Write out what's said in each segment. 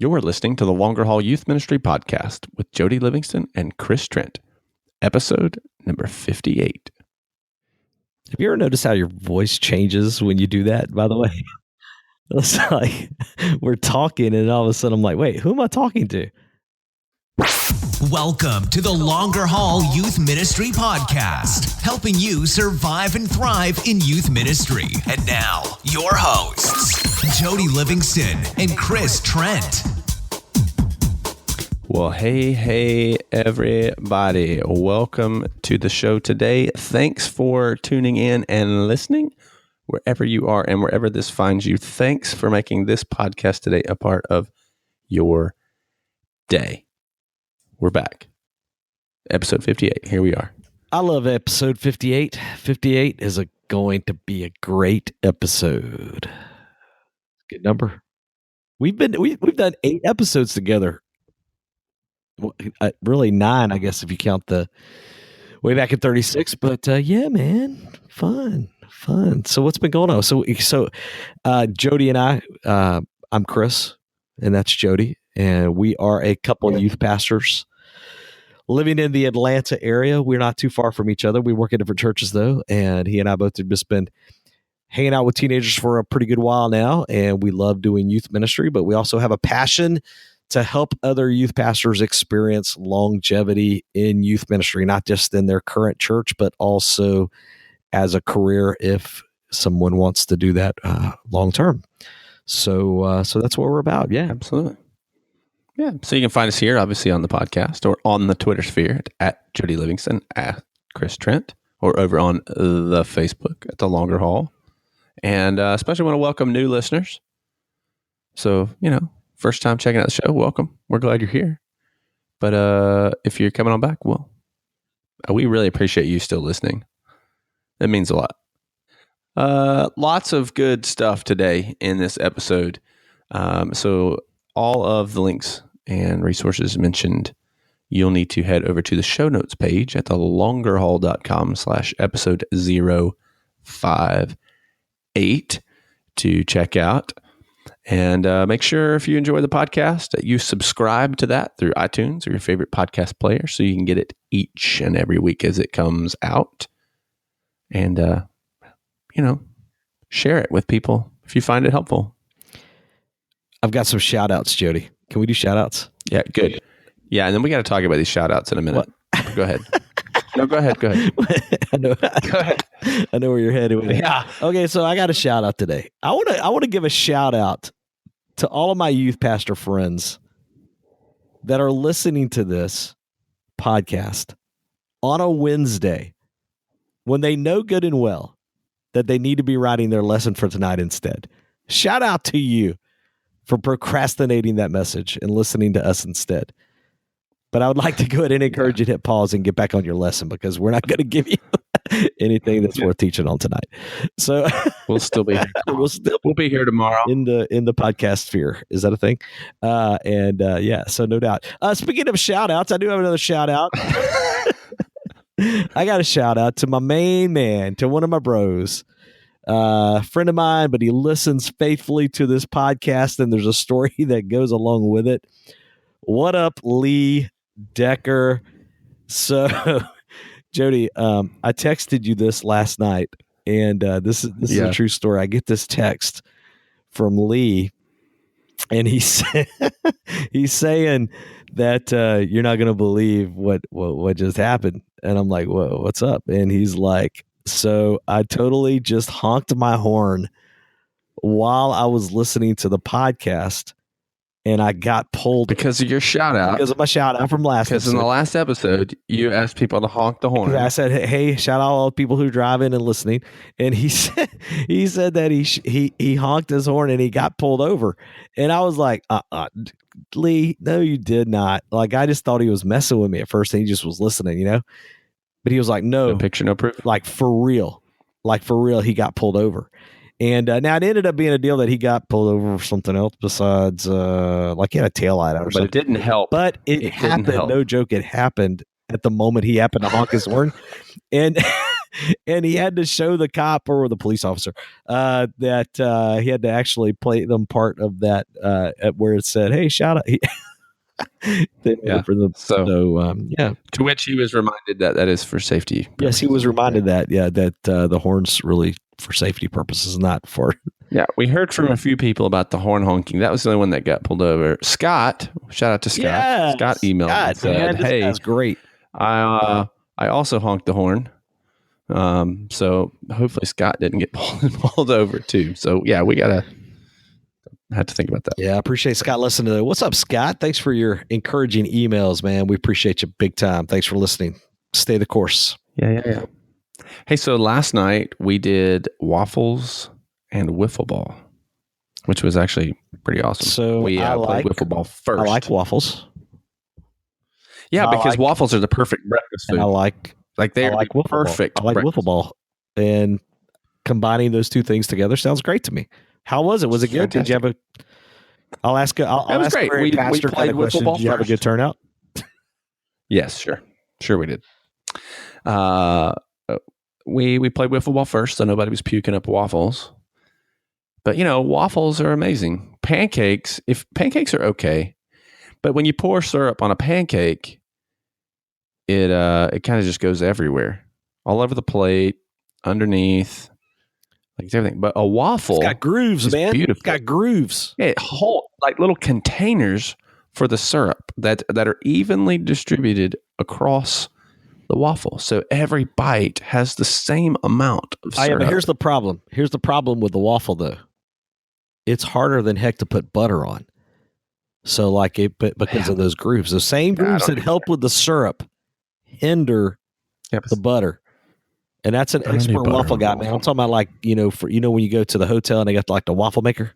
You're listening to the Longer Haul Youth Ministry Podcast with Jody Livingston and Chris Trent, episode number 58. Have you ever noticed how your voice changes when you do that, by the way? It's like we're talking and all of a sudden I'm like, wait, who am I talking to? Welcome to the Longer Haul Youth Ministry Podcast, helping you survive and thrive in youth ministry. And now, your hosts, Jody Livingston and Chris Trent. Well, hey, everybody. Welcome to the show today. Thanks for tuning in and listening wherever you are and wherever this finds you. Thanks for making this podcast today a part of your day. We're back. Episode 58. Here we are. I love episode 58. 58 is going to be a great episode. Good number. We've done 8 episodes together. Really 9, I guess, if you count the way back in 36. But yeah, man, fun. So what's been going on? So Jody and I'm Chris, and that's Jody, and we are a couple of youth pastors living in the Atlanta area. We're not too far from each other. We work at different churches, though, and he and I both have just been hanging out with teenagers for a pretty good while now, and we love doing youth ministry, but we also have a passion to help other youth pastors experience longevity in youth ministry, not just in their current church, but also as a career if someone wants to do that long term. So that's what we're about. Yeah, absolutely. Yeah. So you can find us here, obviously, on the podcast or on the Twitter sphere at Jody Livingston, at Chris Trent, or over on the Facebook at the Longer Haul. And especially want to welcome new listeners. So, first time checking out the show, welcome. We're glad you're here. But if you're coming on back, well, we really appreciate you still listening. That means a lot. Lots of good stuff today in this episode. So all of the links and resources mentioned, you'll need to head over to the show notes page at thelongerhaul.com/episode 058 to check out. And make sure if you enjoy the podcast that you subscribe to that through iTunes or your favorite podcast player so you can get it each and every week as it comes out. And, share it with people if you find it helpful. I've got some shout outs, Jody. Can we do shout outs? Yeah, good. Yeah, and then we got to talk about these shout outs in a minute. Go ahead. No, go ahead. I know. Go ahead. I know where you're headed with it. Yeah. Okay, so I got a shout out today. I want to give a shout out to all of my youth pastor friends that are listening to this podcast on a Wednesday when they know good and well that they need to be writing their lesson for tonight instead. Shout out to you for procrastinating that message and listening to us instead. But I would like to go ahead and encourage you to hit pause and get back on your lesson because we're not going to give you anything that's worth teaching on tonight. So we'll still be here. We'll be here tomorrow in the podcast sphere. Is that a thing? So no doubt. Speaking of shout outs, I do have another shout out. I got a shout out to my main man, to one of my bros, friend of mine, but he listens faithfully to this podcast, and there's a story that goes along with it. What up, Lee Decker? So, Jody, I texted you this last night, and this is a true story. I get this text from Lee, and he's saying that you're not going to believe what just happened. And I'm like, whoa, what's up? And he's like, so I totally just honked my horn while I was listening to the podcast, and I got pulled because of your shout out. Because of my shout out from last episode. Because in the last episode, you asked people to honk the horn. I said, hey, shout out all the people who drive in and listening. And he said that he honked his horn and he got pulled over. And I was like, Lee, no, you did not. Like, I just thought he was messing with me at first, and he just was listening, But he was like, no picture, no proof. Like for real, he got pulled over. And now it ended up being a deal that he got pulled over for something else besides, like he had a taillight out or something. But it didn't help. But it happened. No joke. It happened at the moment he happened to honk his horn. And and he had to show the cop or the police officer that he had to actually play them part of that at where it said, "Hey, shout out." Yeah. For them. So yeah. To which he was reminded that is for safety purposes. Yes, he was reminded that the horn's really for safety purposes, not for. Yeah, we heard from a few people about the horn honking. That was the only one that got pulled over. Scott, shout out to Scott. Yes, Scott emailed and said, "Hey, that's great. I also honked the horn. So hopefully Scott didn't get pulled over too. So yeah, we had to think about that. Yeah, I appreciate Scott listening to that. What's up, Scott? Thanks for your encouraging emails, man. We appreciate you big time. Thanks for listening. Stay the course. Yeah. Hey, so last night we did waffles and wiffle ball, which was actually pretty awesome. So we played wiffle ball first. I like waffles. Yeah, because waffles are the perfect breakfast food. I like they're wiffle perfect. Ball. I like wiffle ball, and combining those two things together sounds great to me. How was it? Was it good? Fantastic. Did you have a? I'll ask. I'll ask great. a pastor kind of question. Did you have a good turnout? Yes, sure we did. We played wiffle ball first, so nobody was puking up waffles. But waffles are amazing. Pancakes are okay, but when you pour syrup on a pancake, it kind of just goes everywhere, all over the plate, underneath, like everything. But a waffle, it's got grooves, man. Beautiful. It's got grooves. Yeah, whole like little containers for the syrup that are evenly distributed across the waffle, so every bite has the same amount of syrup. But here's the problem. Here's the problem with the waffle, though. It's harder than heck to put butter on. So, because of those grooves, the same grooves that help with the syrup hinder the butter. And that's an expert waffle guy, man. I'm talking about when you go to the hotel and they got like the waffle maker.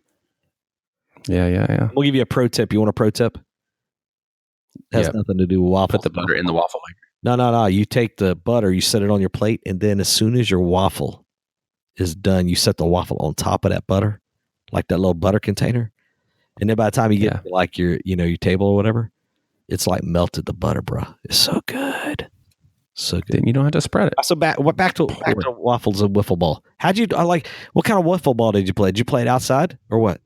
Yeah. We'll give you a pro tip. You want a pro tip? It has nothing to do with waffle. Put the butter in the waffle maker. No. You take the butter, you set it on your plate, and then as soon as your waffle is done, you set the waffle on top of that butter, like that little butter container. And then by the time you get to like your table or whatever, it's like melted the butter, bro. It's so good. So good. Then you don't have to spread it. So back to waffles and wiffle ball. What kind of wiffle ball did you play? Did you play it outside or what?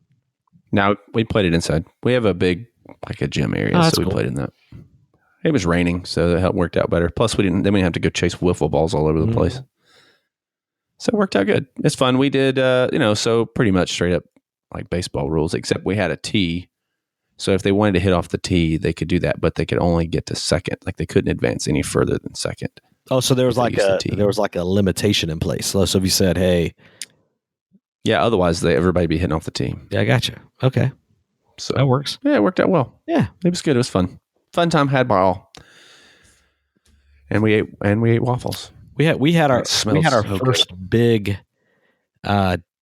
No, we played it inside. We have a big, like a gym area, so we played in that. It was raining, so that worked out better. Plus, we didn't have to go chase wiffle balls all over the place. So it worked out good. It's fun. We did, so pretty much straight up like baseball rules, except we had a tee. So if they wanted to hit off the tee, they could do that, but they could only get to second. Like they couldn't advance any further than second. Oh, so there was like a limitation in place. So if you said, "Hey," yeah, otherwise everybody be hitting off the tee. Yeah, I got you. Okay, so that works. Yeah, it worked out well. Yeah, it was good. It was fun. Fun time had by all. And we ate waffles. We had our first big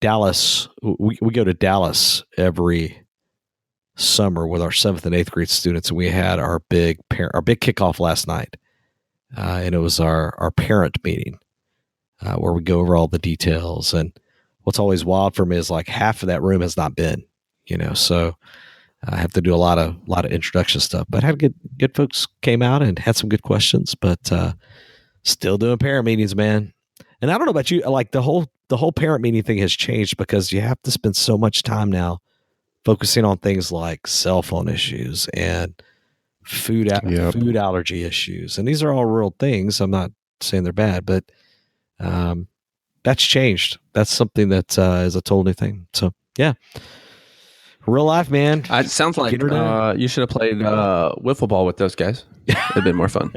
Dallas. We go to Dallas every summer with our 7th and 8th grade students, and we had our big kickoff last night, and it was our parent meeting where we go over all the details. And what's always wild for me is like half of that room has not been, so I have to do a lot of introduction stuff. But had good folks came out and had some good questions. But still doing parent meetings, man. And I don't know about you, like the whole parent meeting thing has changed because you have to spend so much time now focusing on things like cell phone issues and food allergy issues. And these are all real things. I'm not saying they're bad, but that's changed. That's something that is a total new thing. So, yeah. Real life, man. It sounds like you should have played wiffle ball with those guys. It'd been more fun.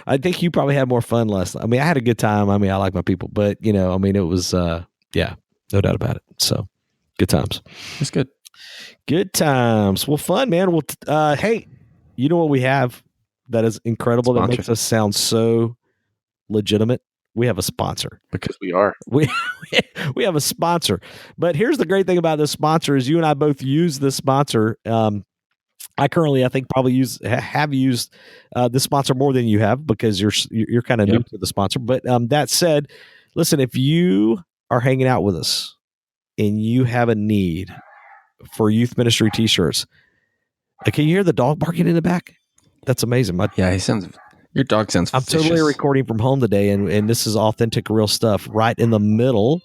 I think you probably had more fun last time. I mean, I had a good time. I mean, I like my people, but it was, no doubt about it. So good times. It's good. Good times. Well, fun, man. Well, hey, you know what we have that is incredible that makes us sound so legitimate? We have a sponsor. Because we are. We have a sponsor. But here's the great thing about this sponsor is you and I both use this sponsor. I currently, I think, probably have used this sponsor more than you have because you're kind of new to the sponsor. But that said, listen, if you are hanging out with us and you have a need for youth ministry t-shirts, can you hear the dog barking in the back? That's amazing. Yeah, he sounds Your dog sounds I'm vicious. totally recording from home today, and this is authentic, real stuff right in the middle.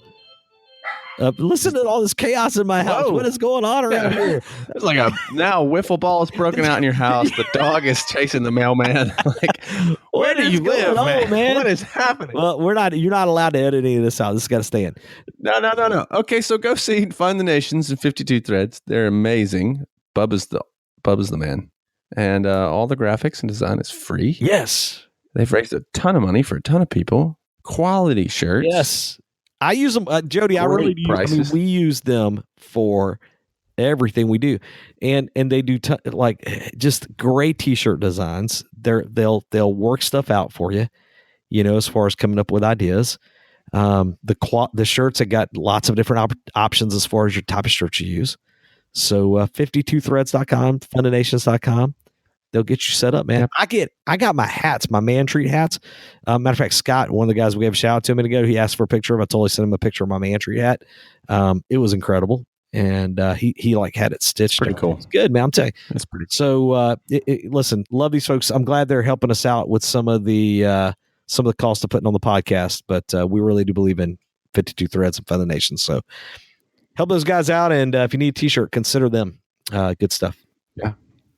Listen to all this chaos in my house. Whoa. What is going on around here? There's like a wiffle ball is broken out in your house. The dog is chasing the mailman. Like, where do you live, man? What is happening? Well, you're not allowed to edit any of this out. This has got to stay in. No. Okay, so go see Find the Nations in 52 Threads. They're amazing. Bubba's the man. And all the graphics and design is free. Yes. They've raised a ton of money for a ton of people. Quality shirts. Yes. I use them, Jody. I really do. I mean, we use them for everything we do, and they do just great T-shirt designs. They'll work stuff out for you, as far as coming up with ideas. The shirts have got lots of different options as far as your type of shirts you use. So 52threads.com, fundonations.com. They'll get you set up, man. I got my hats, my man treat hats. Matter of fact, Scott, one of the guys we gave a shout out to a minute ago, he asked for a picture of it. I totally sent him a picture of my man treat hat. It was incredible. And he like had it stitched. Pretty cool. It's good, man. I'm telling you. That's pretty cool. So listen, love these folks. I'm glad they're helping us out with some of the cost of putting on the podcast, but we really do believe in 52 Threads and Fund the Nation. So help those guys out. And if you need a t-shirt, consider them. Good stuff. Yeah,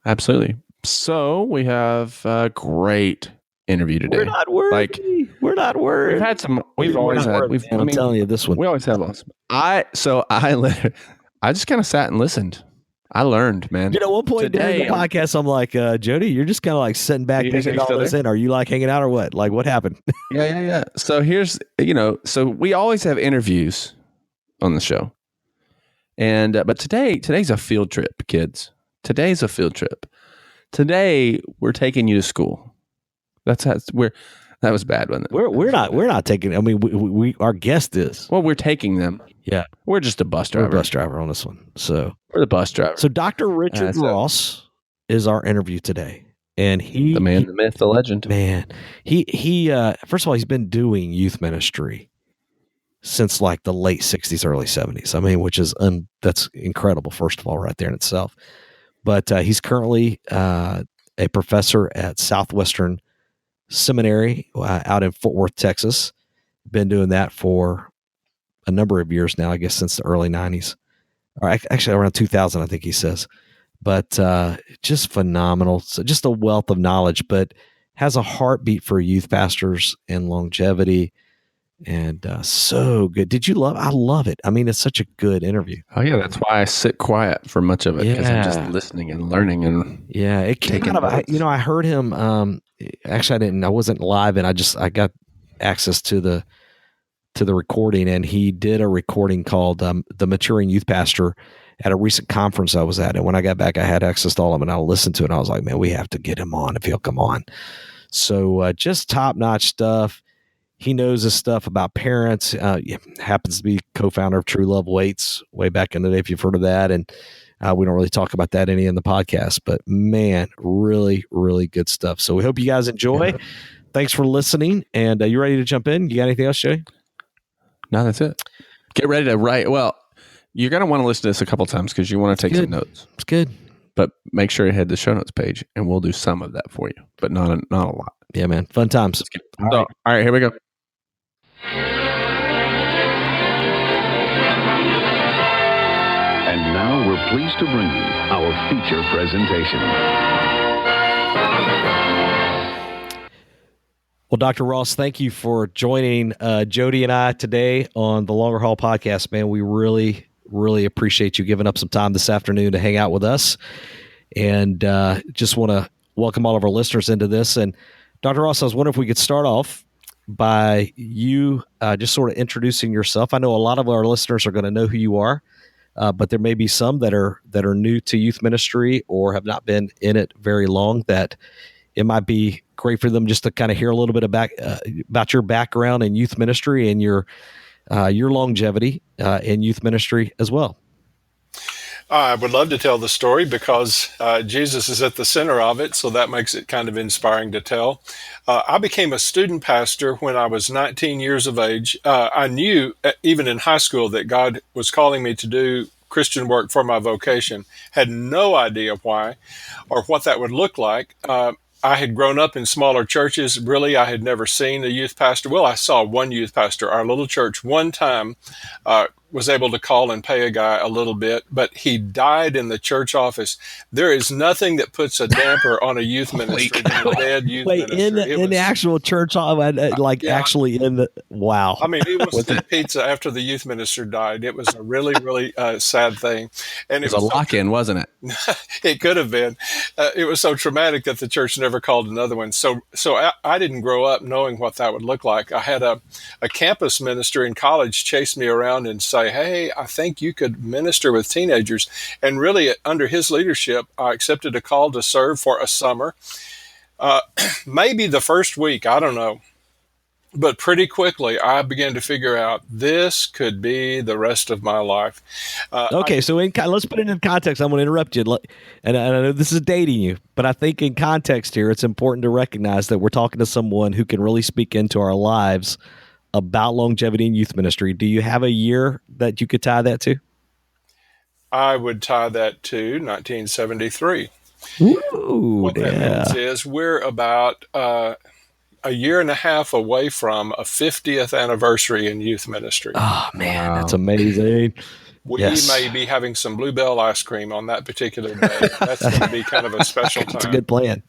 absolutely. So we have a great interview today. We're not worried. We're not worried. We've had some. We've always had. I'm telling you, this one. We always have awesome. I just kind of sat and listened. I learned, man. At one point during the podcast, I'm like, Jody, you're just kind of like sitting back thinking all this in. Are you like hanging out or what? Like, what happened? Yeah. So here's, so we always have interviews on the show, and but today's a field trip, kids. Today's a field trip. Today we're taking you to school. That was bad, wasn't it? We're not taking. I mean, we our guest is. Well, we're taking them. Yeah, we're just a bus driver. We're a bus driver on this one. So we're the bus driver. So Dr. Richard Ross is our interview today, and the man, the myth, the legend. Man, he first of all, he's been doing youth ministry since like the late 60s, early 70s. I mean, which is that's incredible. First of all, right there in itself. But he's currently a professor at Southwestern Seminary out in Fort Worth, Texas. Been doing that for a number of years now, I guess since the early 90s. Or actually around 2000, I think he says. But just phenomenal. So just a wealth of knowledge, but has a heartbeat for youth pastors and longevity. And so good. Did you love? I love it. I mean, it's such a good interview. Oh yeah, that's why I sit quiet for much of it because I'm just listening and learning and it came out of. I heard him. Actually, I wasn't live, and I got access to the recording, and he did a recording called "The Maturing Youth Pastor" at a recent conference I was at. And when I got back, I had access to all of them, and I listened to it. And I was like, man, we have to get him on if he'll come on. So just top notch stuff. He knows his stuff about parents. Happens to be co-founder of True Love Waits way back in the day, if you've heard of that. And we don't really talk about that any in the podcast. But, man, really, really good stuff. So we hope you guys enjoy. Yeah. Thanks for listening. And you ready to jump in? You got anything else, Jay? No, that's it. Get ready to write. Well, you're going to want to listen to this a couple times because you want to take some notes. It's good. But make sure you head to the show notes page, and we'll do some of that for you, but not a lot. Yeah, man. Fun times. All right, here we go. And now we're pleased to bring you our feature presentation. Well, Dr. Ross, thank you for joining Jody and I today on the Longer Haul Podcast, man. We really, really appreciate you giving up some time this afternoon to hang out with us. And just want to welcome all of our listeners into this. And Dr. Ross, I was wondering if we could start off by you just sort of introducing yourself. I know a lot of our listeners are going to know who you are, but there may be some that are new to youth ministry or have not been in it very long, that it might be great for them just to kind of hear a little bit about your background in youth ministry and your longevity in youth ministry as well. I would love to tell the story because Jesus is at the center of it, so that makes it kind of inspiring to tell. I became a student pastor when I was 19 years of age. I knew, even in high school, that God was calling me to do Christian work for my vocation. Had no idea why or what that would look like. I had grown up in smaller churches. Really, I had never seen a youth pastor. Well, I saw one youth pastor. Our little church one time was able to call and pay a guy a little bit, but he died in the church office. There is nothing that puts a damper on a youth ministry than a dead youth ministry. In the actual church, actually in the wow. I mean, it was the pizza after the youth minister died. It was a really, really sad thing, and it was a lock-in, wasn't it? It could have been. It was so traumatic that the church never called another one. So I didn't grow up knowing what that would look like. I had a campus minister in college chase me around and say, "Hey, I think you could minister with teenagers." And really, under his leadership, I accepted a call to serve for a summer. Maybe the first week, I don't know. But pretty quickly, I began to figure out this could be the rest of my life. Okay, so let's put it in context. I'm going to interrupt you, and I know this is dating you, but I think in context here, it's important to recognize that we're talking to someone who can really speak into our lives about longevity in youth ministry. Do you have a year that you could tie that to? I would tie that to 1973. Ooh, what that means is we're about a year and a half away from a 50th anniversary in youth ministry. Oh, man, That's amazing. We may be having some Bluebell ice cream on that particular day. That's going to be kind of a special time. That's a good plan.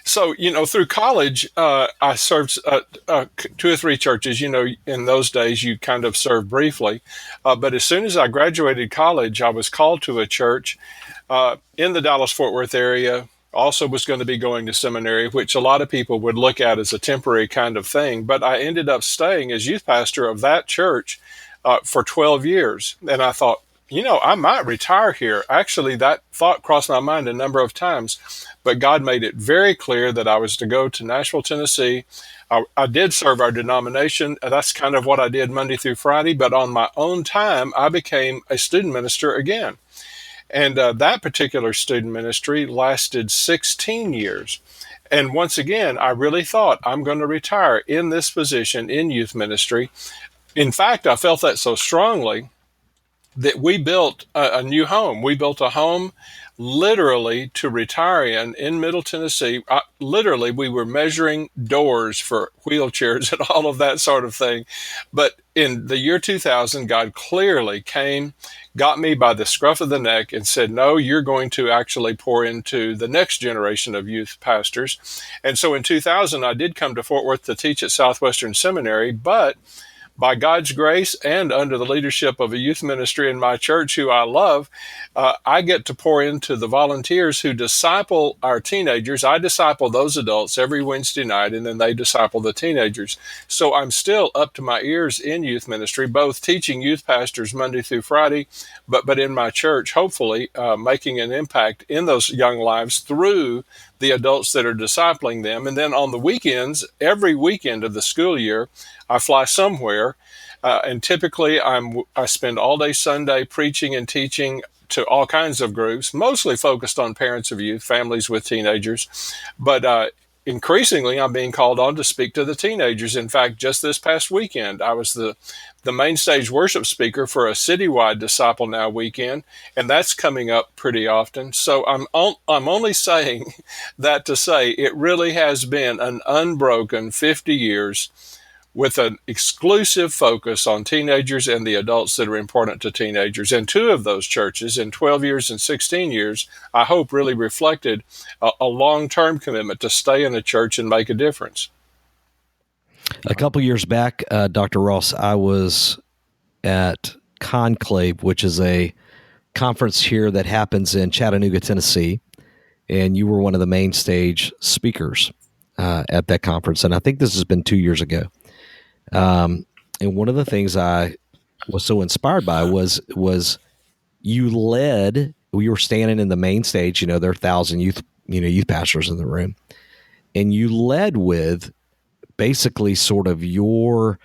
So, through college, I served 2 or 3 churches. In those days, you kind of served briefly. But as soon as I graduated college, I was called to a church in the Dallas-Fort Worth area. Also was going to be going to seminary, which a lot of people would look at as a temporary kind of thing. But I ended up staying as youth pastor of that church for 12 years. And I thought, I might retire here. Actually, that thought crossed my mind a number of times. But God made it very clear that I was to go to Nashville, Tennessee. I did serve our denomination. That's kind of what I did Monday through Friday. But on my own time, I became a student minister again. And that particular student ministry lasted 16 years. And once again, I really thought I'm going to retire in this position in youth ministry. In fact, I felt that so strongly that we built a new home. We built a home literally to retire in Middle Tennessee. Literally, we were measuring doors for wheelchairs and all of that sort of thing. But in the year 2000, God clearly got me by the scruff of the neck and said, no, you're going to actually pour into the next generation of youth pastors. And so in 2000, I did come to Fort Worth to teach at Southwestern Seminary, but by God's grace and under the leadership of a youth ministry in my church who I love, I get to pour into the volunteers who disciple our teenagers. I disciple those adults every Wednesday night, and then they disciple the teenagers. So I'm still up to my ears in youth ministry, both teaching youth pastors Monday through Friday, but in my church, hopefully making an impact in those young lives through the adults that are discipling them. And then on the weekends, every weekend of the school year, I fly somewhere, and typically I spend all day Sunday preaching and teaching to all kinds of groups, mostly focused on parents of youth, families with teenagers. But increasingly, I'm being called on to speak to the teenagers. In fact, just this past weekend, I was the main stage worship speaker for a citywide Disciple Now weekend, and that's coming up pretty often. So I'm only saying that to say it really has been an unbroken 50 years with an exclusive focus on teenagers and the adults that are important to teenagers. And 2 of those churches in 12 years and 16 years, I hope really reflected a long-term commitment to stay in a church and make a difference. A couple years back, Dr. Ross, I was at Conclave, which is a conference here that happens in Chattanooga, Tennessee, and you were one of the main stage speakers at that conference. And I think this has been 2 years ago. And one of the things I was so inspired by was you led. We were standing in the main stage. There are 1,000 youth pastors in the room, and you led with basically sort of your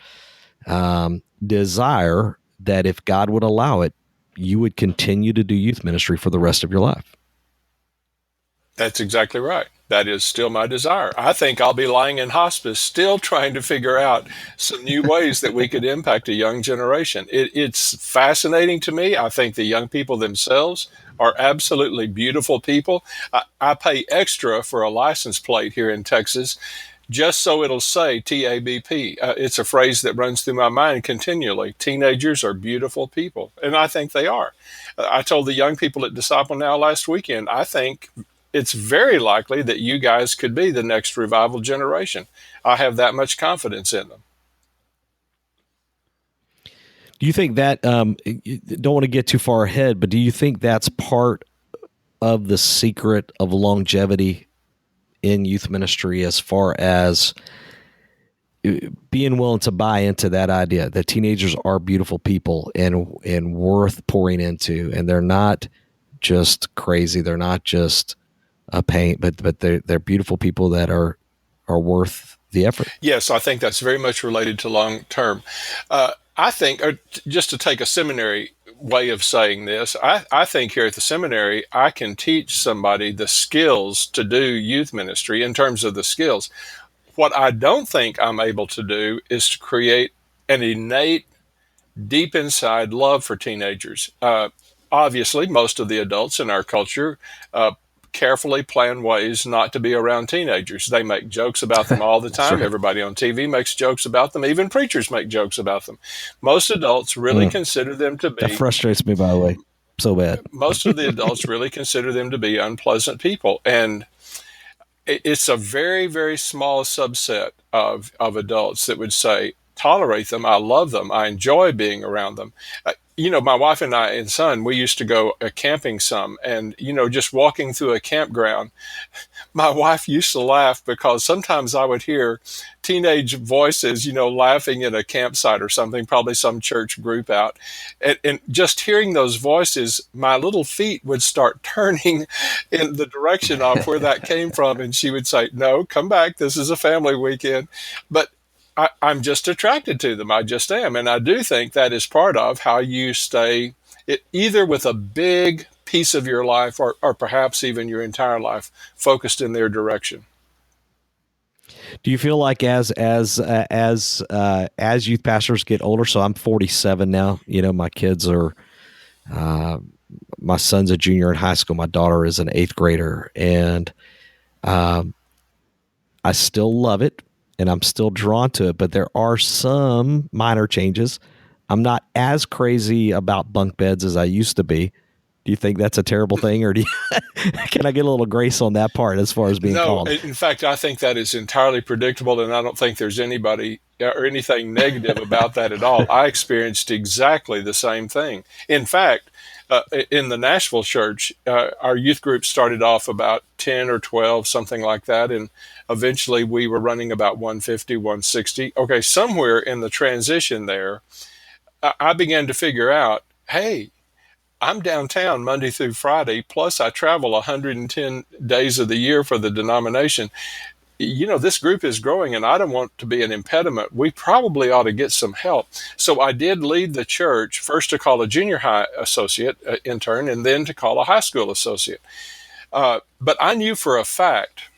desire that if God would allow it, you would continue to do youth ministry for the rest of your life. That's exactly right. that is still my desire. I think I'll be lying in hospice still trying to figure out some new ways that we could impact a young generation. It's fascinating to me. I think the young people themselves are absolutely beautiful people. I pay extra for a license plate here in Texas just so it'll say TABP. It's a phrase that runs through my mind continually. Teenagers are beautiful people, and I think they are. I told the young people at Disciple Now last weekend, I think it's very likely that you guys could be the next revival generation. I have that much confidence in them. Do you think that, you don't want to get too far ahead, but do you think that's part of the secret of longevity in youth ministry, as far as being willing to buy into that idea that teenagers are beautiful people and worth pouring into, and they're not just crazy, they're not just a pain, but they're beautiful people that are worth the effort? Yes, I think that's very much related to long term. I think, or just to take a seminary way of saying this, I think here at the seminary, I can teach somebody the skills to do youth ministry in terms of the skills. What I don't think I'm able to do is to create an innate, deep inside love for teenagers. Obviously, most of the adults in our culture carefully plan ways not to be around teenagers. They make jokes about them all the time. Right. Everybody on TV makes jokes about them. Even preachers make jokes about them. Most adults really consider them to be... That frustrates me, by the way, so bad. Most of the adults really consider them to be unpleasant people. And it's a very, very small subset of adults that would say, tolerate them, I love them, I enjoy being around them. My wife and I and son, we used to go camping some, and, just walking through a campground, my wife used to laugh because sometimes I would hear teenage voices, laughing in a campsite or something, probably some church group out. And just hearing those voices, my little feet would start turning in the direction of where that came from. And she would say, no, come back. This is a family weekend. But I'm just attracted to them. I just am. And I do think that is part of how you stay either with a big piece of your life or perhaps even your entire life focused in their direction. Do you feel like as youth pastors get older, so I'm 47 now, my kids are, my son's a junior in high school. My daughter is an 8th grader, and I still love it. And I'm still drawn to it, but there are some minor changes. I'm not as crazy about bunk beds as I used to be. Do you think that's a terrible thing, or can I get a little grace on that part as far as being calm? No, in fact, I think that is entirely predictable, and I don't think there's anybody or anything negative about that at all. I experienced exactly the same thing. In fact, in the Nashville church, our youth group started off about 10 or 12, something like that, and eventually we were running about 150, 160. Okay, somewhere in the transition there, I began to figure out, hey, I'm downtown Monday through Friday, plus I travel 110 days of the year for the denomination. This group is growing and I don't want to be an impediment. We probably ought to get some help. So I did lead the church first to call a junior high associate intern and then to call a high school associate. But I knew for a fact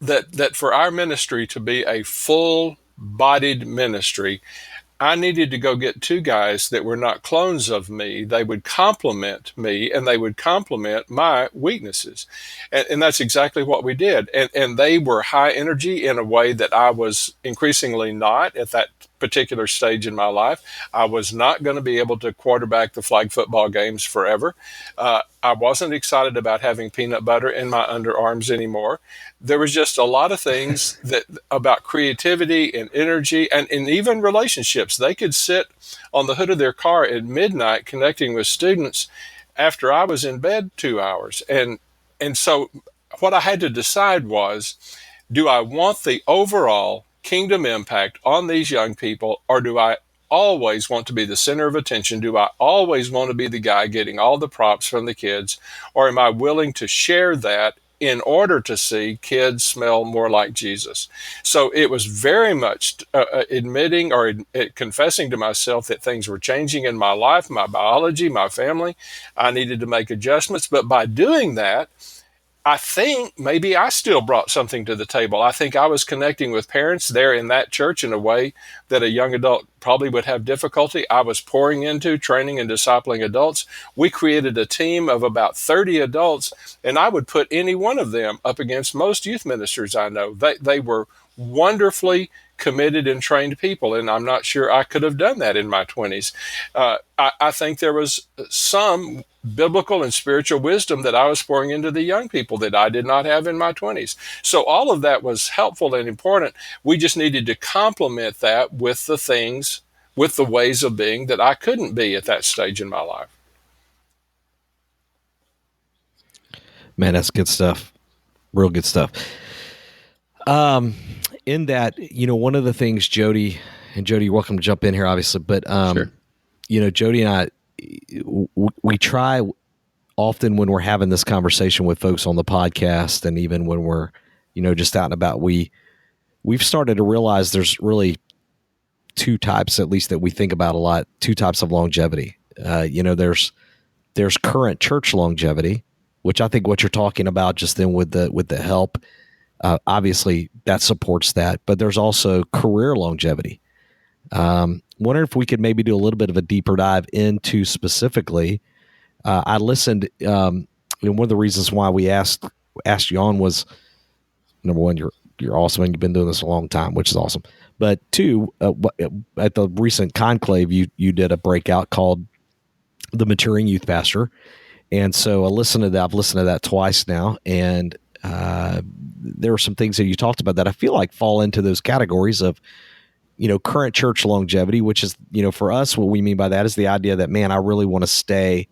that for our ministry to be a full-bodied ministry, I needed to go get 2 guys that were not clones of me. They would complement me and they would complement my weaknesses. And that's exactly what we did. And they were high energy in a way that I was increasingly not at that particular stage in my life. I was not going to be able to quarterback the flag football games forever. I wasn't excited about having peanut butter in my underarms anymore. There was just a lot of things that about creativity and energy and even relationships. They could sit on the hood of their car at midnight connecting with students after I was in bed 2 hours. And so what I had to decide was, do I want the overall kingdom impact on these young people, or do I always want to be the center of attention? Do I always want to be the guy getting all the props from the kids? Or am I willing to share that in order to see kids smell more like Jesus? So it was very much admitting or confessing to myself that things were changing in my life, my biology, my family. I needed to make adjustments. But by doing that, I think maybe I still brought something to the table. I think I was connecting with parents there in that church in a way that a young adult probably would have difficulty. I was pouring into training and discipling adults. We created a team of about 30 adults, and I would put any one of them up against most youth ministers I know. They were wonderfully committed and trained people, and I'm not sure I could have done that in my 20s. I think there was some biblical and spiritual wisdom that I was pouring into the young people that I did not have in my 20s. So all of that was helpful and important. We just needed to complement that with the things, with the ways of being that I couldn't be at that stage in my life. Man, that's good stuff. Real good stuff. In that, one of the things Jody, you're welcome to jump in here, obviously, but, Sure. Jody and I, we try often when we're having this conversation with folks on the podcast, and even when we're, just out and about, we've started to realize there's really two types, at least that we think about a lot, two types of longevity. There's current church longevity, which I think what you're talking about just then with the help, obviously that supports that, but there's also career longevity. Wonder if we could maybe do a little bit of a deeper dive into specifically. I listened. One of the reasons why we asked you on was, number one, you're awesome and you've been doing this a long time, which is awesome. But two, at the recent conclave, you did a breakout called "The Maturing Youth Pastor," and so I've listened to that twice now, and there were some things that you talked about that I feel like fall into those categories of, current church longevity, which is, for us, what we mean by that is the idea that, man, I really want to stay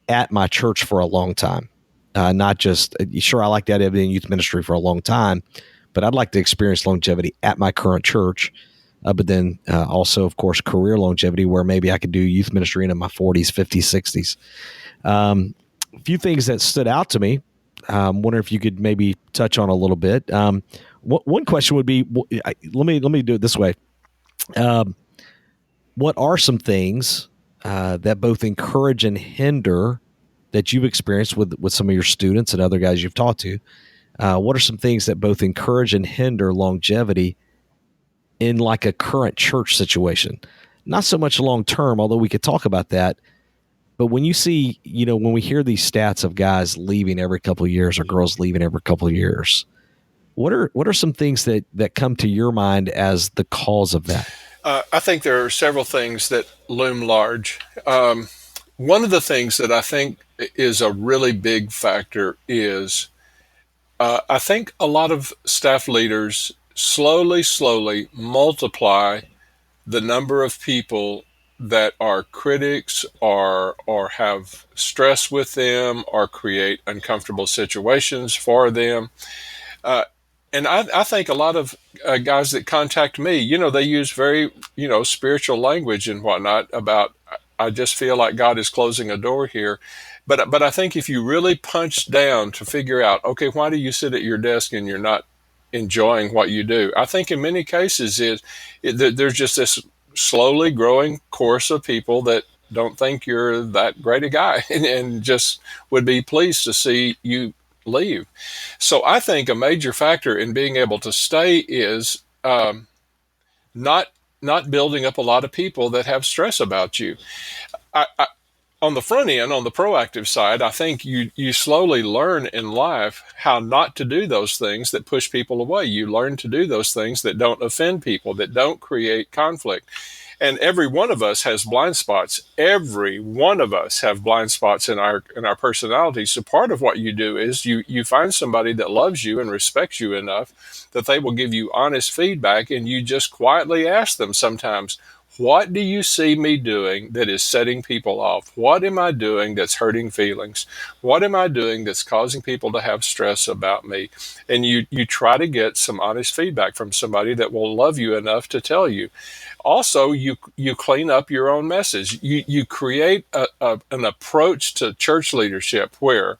at my church for a long time. Not just, sure, I like the idea of being in youth ministry for a long time, but I'd like to experience longevity at my current church. But then also, of course, career longevity, where maybe I could do youth ministry into my 40s, 50s, 60s. A few things that stood out to me. Wonder if you could maybe touch on a little bit. One question would be, let me do it this way. What are some things that both encourage and hinder that you've experienced with some of your students and other guys you've talked to? What are some things that both encourage and hinder longevity in like a current church situation? Not so much long term, although we could talk about that. But when you see, when we hear these stats of guys leaving every couple of years or girls leaving every couple of years, what are some things that come to your mind as the cause of that? I think there are several things that loom large. One of the things that I think is a really big factor is I think a lot of staff leaders slowly multiply the number of people that are critics or have stress with them or create uncomfortable situations for them. And I think a lot of guys that contact me, they use very, spiritual language and whatnot about, I just feel like God is closing a door here. But I think if you really punch down to figure out, okay, why do you sit at your desk and you're not enjoying what you do? I think in many cases there's just this slowly growing course of people that don't think you're that great a guy and just would be pleased to see you leave. So I think a major factor in being able to stay is not building up a lot of people that have stress about you. On the front end, on the proactive side, I think you slowly learn in life how not to do those things that push people away. You learn to do those things that don't offend people, that don't create conflict. And every one of us has blind spots. Every one of us have blind spots in our personality. So part of what you do is you find somebody that loves you and respects you enough that they will give you honest feedback, and you just quietly ask them sometimes, what do you see me doing that is setting people off? What am I doing that's hurting feelings? What am I doing that's causing people to have stress about me? And you try to get some honest feedback from somebody that will love you enough to tell you. Also, you clean up your own message. You create an approach to church leadership where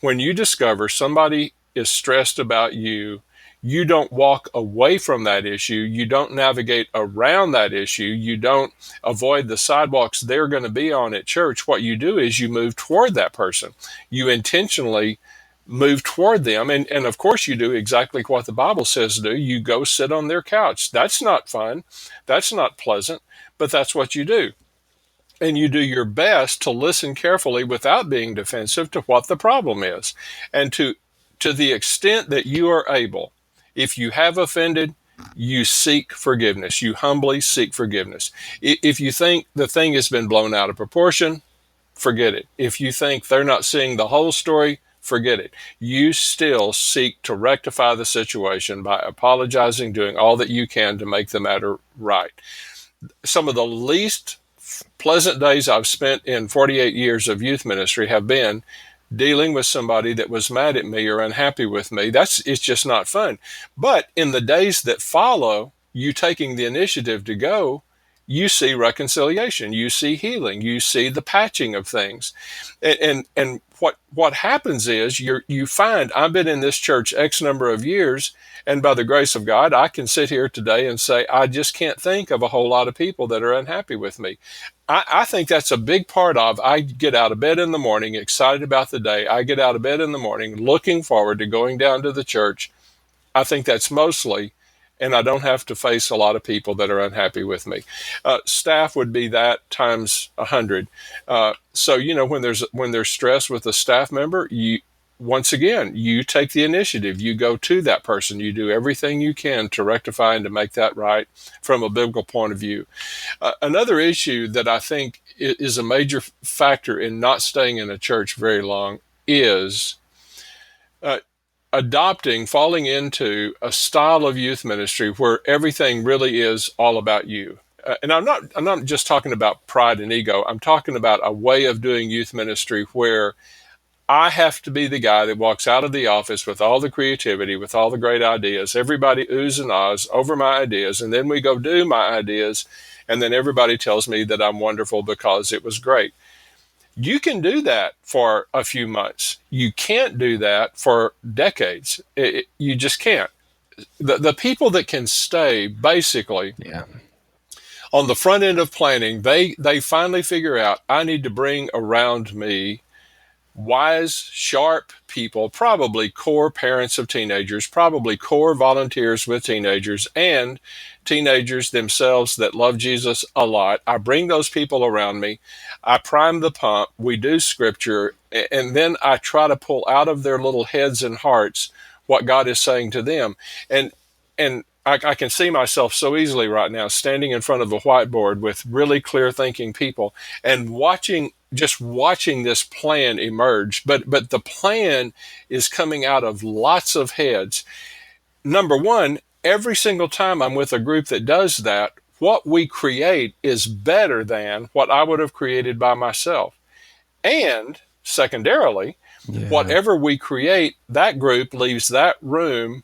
when you discover somebody is stressed about you, you don't walk away from that issue. You don't navigate around that issue. You don't avoid the sidewalks they're going to be on at church. What you do is you move toward that person. You intentionally move toward them. And of course, you do exactly what the Bible says to do. You go sit on their couch. That's not fun. That's not pleasant, but that's what you do. And you do your best to listen carefully without being defensive to what the problem is. And to the extent that you are able, if you have offended, you seek forgiveness. You humbly seek forgiveness. If you think the thing has been blown out of proportion, forget it. If you think they're not seeing the whole story, forget it. You still seek to rectify the situation by apologizing, doing all that you can to make the matter right. Some of the least pleasant days I've spent in 48 years of youth ministry have been dealing with somebody that was mad at me or unhappy with me. It's just not fun. But in the days that follow, you taking the initiative to go, you see reconciliation, you see healing, you see the patching of things. And what happens is you find, I've been in this church X number of years, and by the grace of God, I can sit here today and say, I just can't think of a whole lot of people that are unhappy with me. I think that's a big part of, I get out of bed in the morning excited about the day. I get out of bed in the morning looking forward to going down to the church. I think that's mostly, and I don't have to face a lot of people that are unhappy with me. Staff would be that times 100. So, when there's stress with a staff member, once again, you take the initiative. You go to that person. You do everything you can to rectify and to make that right from a biblical point of view. Another issue that I think is a major factor in not staying in a church very long is falling into a style of youth ministry where everything really is all about you. And I'm not just talking about pride and ego. I'm talking about a way of doing youth ministry where I have to be the guy that walks out of the office with all the creativity, with all the great ideas. Everybody oohs and ahs over my ideas, and then we go do my ideas, and then everybody tells me that I'm wonderful because it was great. You can do that for a few months. You can't do that for decades. You just can't. The people that can stay, basically, on the front end of planning, they finally figure out, I need to bring around me wise, sharp people, probably core parents of teenagers, probably core volunteers with teenagers, and teenagers themselves that love Jesus a lot. I bring those people around me. I prime the pump. We do scripture, and then I try to pull out of their little heads and hearts what God is saying to them. And I can see myself so easily right now standing in front of a whiteboard with really clear thinking people and watching this plan emerge. But the plan is coming out of lots of heads. Number one, every single time I'm with a group that does that, what we create is better than what I would have created by myself. And secondarily, whatever we create, that group leaves that room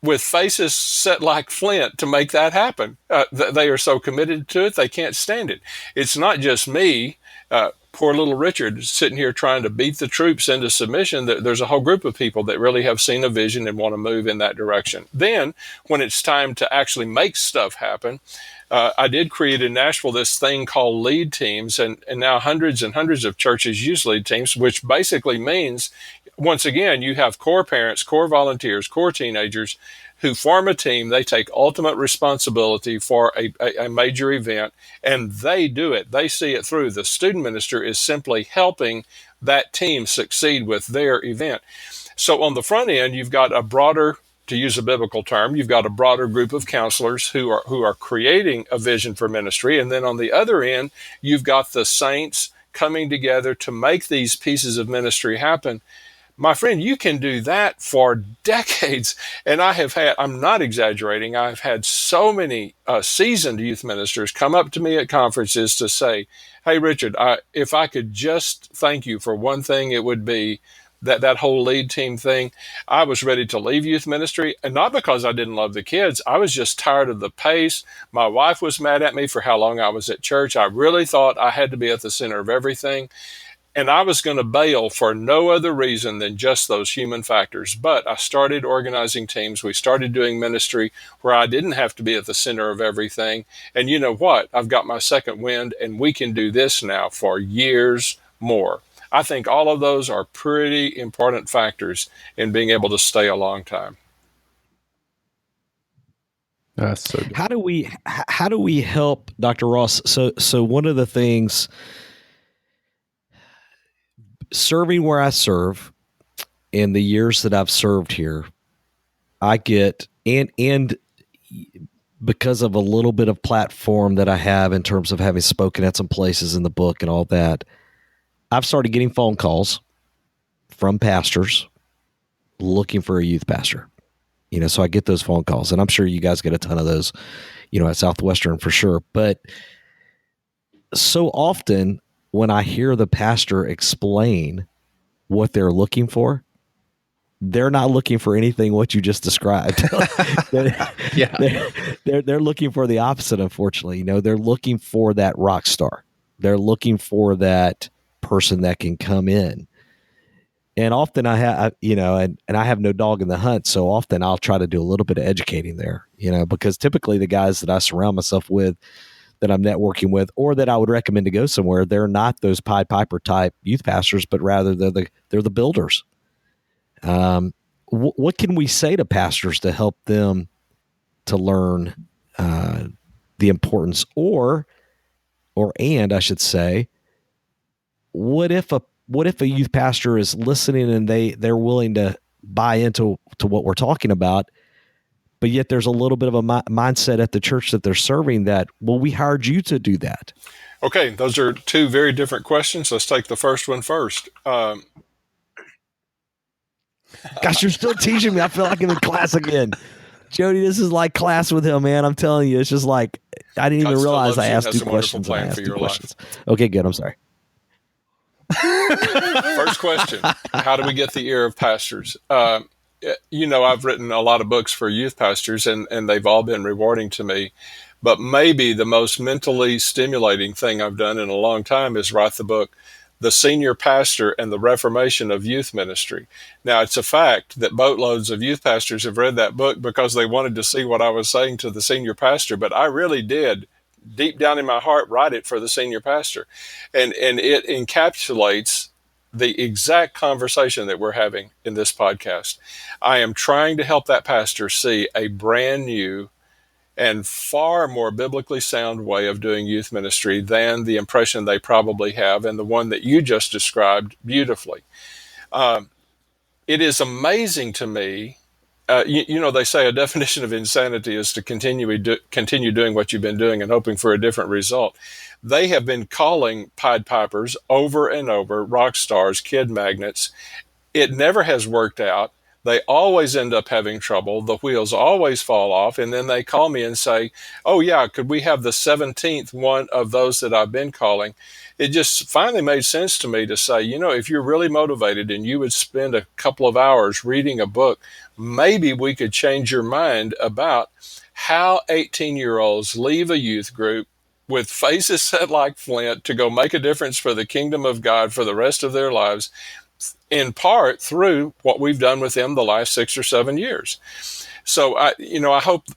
with faces set like flint to make that happen. They are so committed to it, they can't stand it. It's not just me, poor little Richard, sitting here trying to beat the troops into submission. There's a whole group of people that really have seen a vision and want to move in that direction. Then, when it's time to actually make stuff happen, I did create in Nashville this thing called lead teams, and now hundreds and hundreds of churches use lead teams, which basically means, once again, you have core parents, core volunteers, core teenagers who form a team. They take ultimate responsibility for a major event, and they do it. They see it through. The student minister is simply helping that team succeed with their event. So on the front end, you've got a broader, to use a biblical term, you've got a broader group of counselors who are creating a vision for ministry. And then on the other end, you've got the saints coming together to make these pieces of ministry happen. My friend, you can do that for decades. And I'm not exaggerating, I've had so many seasoned youth ministers come up to me at conferences to say, hey, Richard, if I could just thank you for one thing, it would be that whole lead team thing. I was ready to leave youth ministry, and not because I didn't love the kids. I was just tired of the pace. My wife was mad at me for how long I was at church. I really thought I had to be at the center of everything. And I was going to bail for no other reason than just those human factors. But I started organizing teams. We started doing ministry where I didn't have to be at the center of everything. And you know what? I've got my second wind, and we can do this now for years more. I think all of those are pretty important factors in being able to stay a long time. That's so good. How do we help Dr. Ross? So one of the things, serving where I serve, in the years that I've served here, I get and because of a little bit of platform that I have in terms of having spoken at some places in the book and all that, I've started getting phone calls from pastors looking for a youth pastor. So I get those phone calls, and I'm sure you guys get a ton of those, at Southwestern for sure. But so often when I hear the pastor explain what they're looking for, they're not looking for anything what you just described. They're looking for the opposite, unfortunately. They're looking for that rock star. They're looking for that person that can come in. And often I have, and I have no dog in the hunt. So often I'll try to do a little bit of educating there, because typically the guys that I surround myself with, that I'm networking with, or that I would recommend to go somewhere, they're not those Pied Piper type youth pastors, but rather they're the builders. What can we say to pastors to help them to learn the importance, and I should say, what if a youth pastor is listening and they're willing to buy into what we're talking about, but yet there's a little bit of a mindset at the church that they're serving that, well, we hired you to do that. Okay, those are two very different questions. Let's take the first one first. Gosh, you're still teaching me. I feel like I'm in class again. Jody, this is like class with him, man. I'm telling you, it's just like I didn't even realize I asked two questions. Okay, good. I'm sorry. First question: how do we get the ear of pastors? I've written a lot of books for youth pastors, and they've all been rewarding to me. But maybe the most mentally stimulating thing I've done in a long time is write the book, The Senior Pastor and the Reformation of Youth Ministry. Now, it's a fact that boatloads of youth pastors have read that book because they wanted to see what I was saying to the senior pastor, but I really did, deep down in my heart, write it for the senior pastor. And it encapsulates the exact conversation that we're having in this podcast. I am trying to help that pastor see a brand new and far more biblically sound way of doing youth ministry than the impression they probably have, and the one that you just described beautifully. It is amazing to me. They say a definition of insanity is to continue doing what you've been doing and hoping for a different result. They have been calling Pied Pipers over and over rock stars, kid magnets. It never has worked out. They always end up having trouble. The wheels always fall off. And then they call me and say, oh, yeah, could we have the 17th one of those that I've been calling? It just finally made sense to me to say, if you're really motivated and you would spend a couple of hours reading a book, maybe we could change your mind about how 18-year-olds leave a youth group with faces set like flint to go make a difference for the kingdom of God for the rest of their lives, in part through what we've done with them the last 6 or 7 years. So I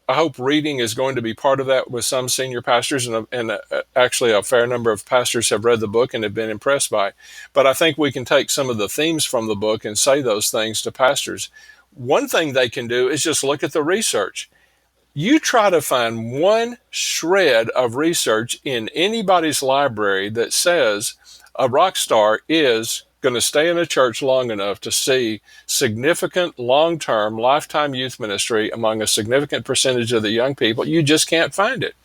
hope reading is going to be part of that with some senior pastors, and actually a fair number of pastors have read the book and have been impressed by it. But I think we can take some of the themes from the book and say those things to pastors. One thing they can do is just look at the research. You try to find one shred of research in anybody's library that says a rock star is going to stay in a church long enough to see significant long-term lifetime youth ministry among a significant percentage of the young people. You just can't find it.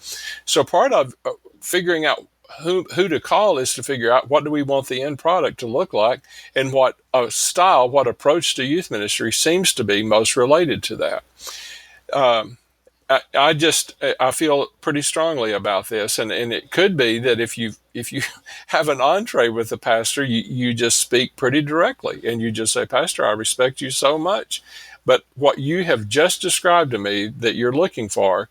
So part of figuring out who to call is to figure out what do we want the end product to look like, and what approach to youth ministry seems to be most related to that. I feel pretty strongly about this, and it could be that if you have an entree with the pastor, you just speak pretty directly, and you just say, Pastor, I respect you so much, but what you have just described to me that you're looking for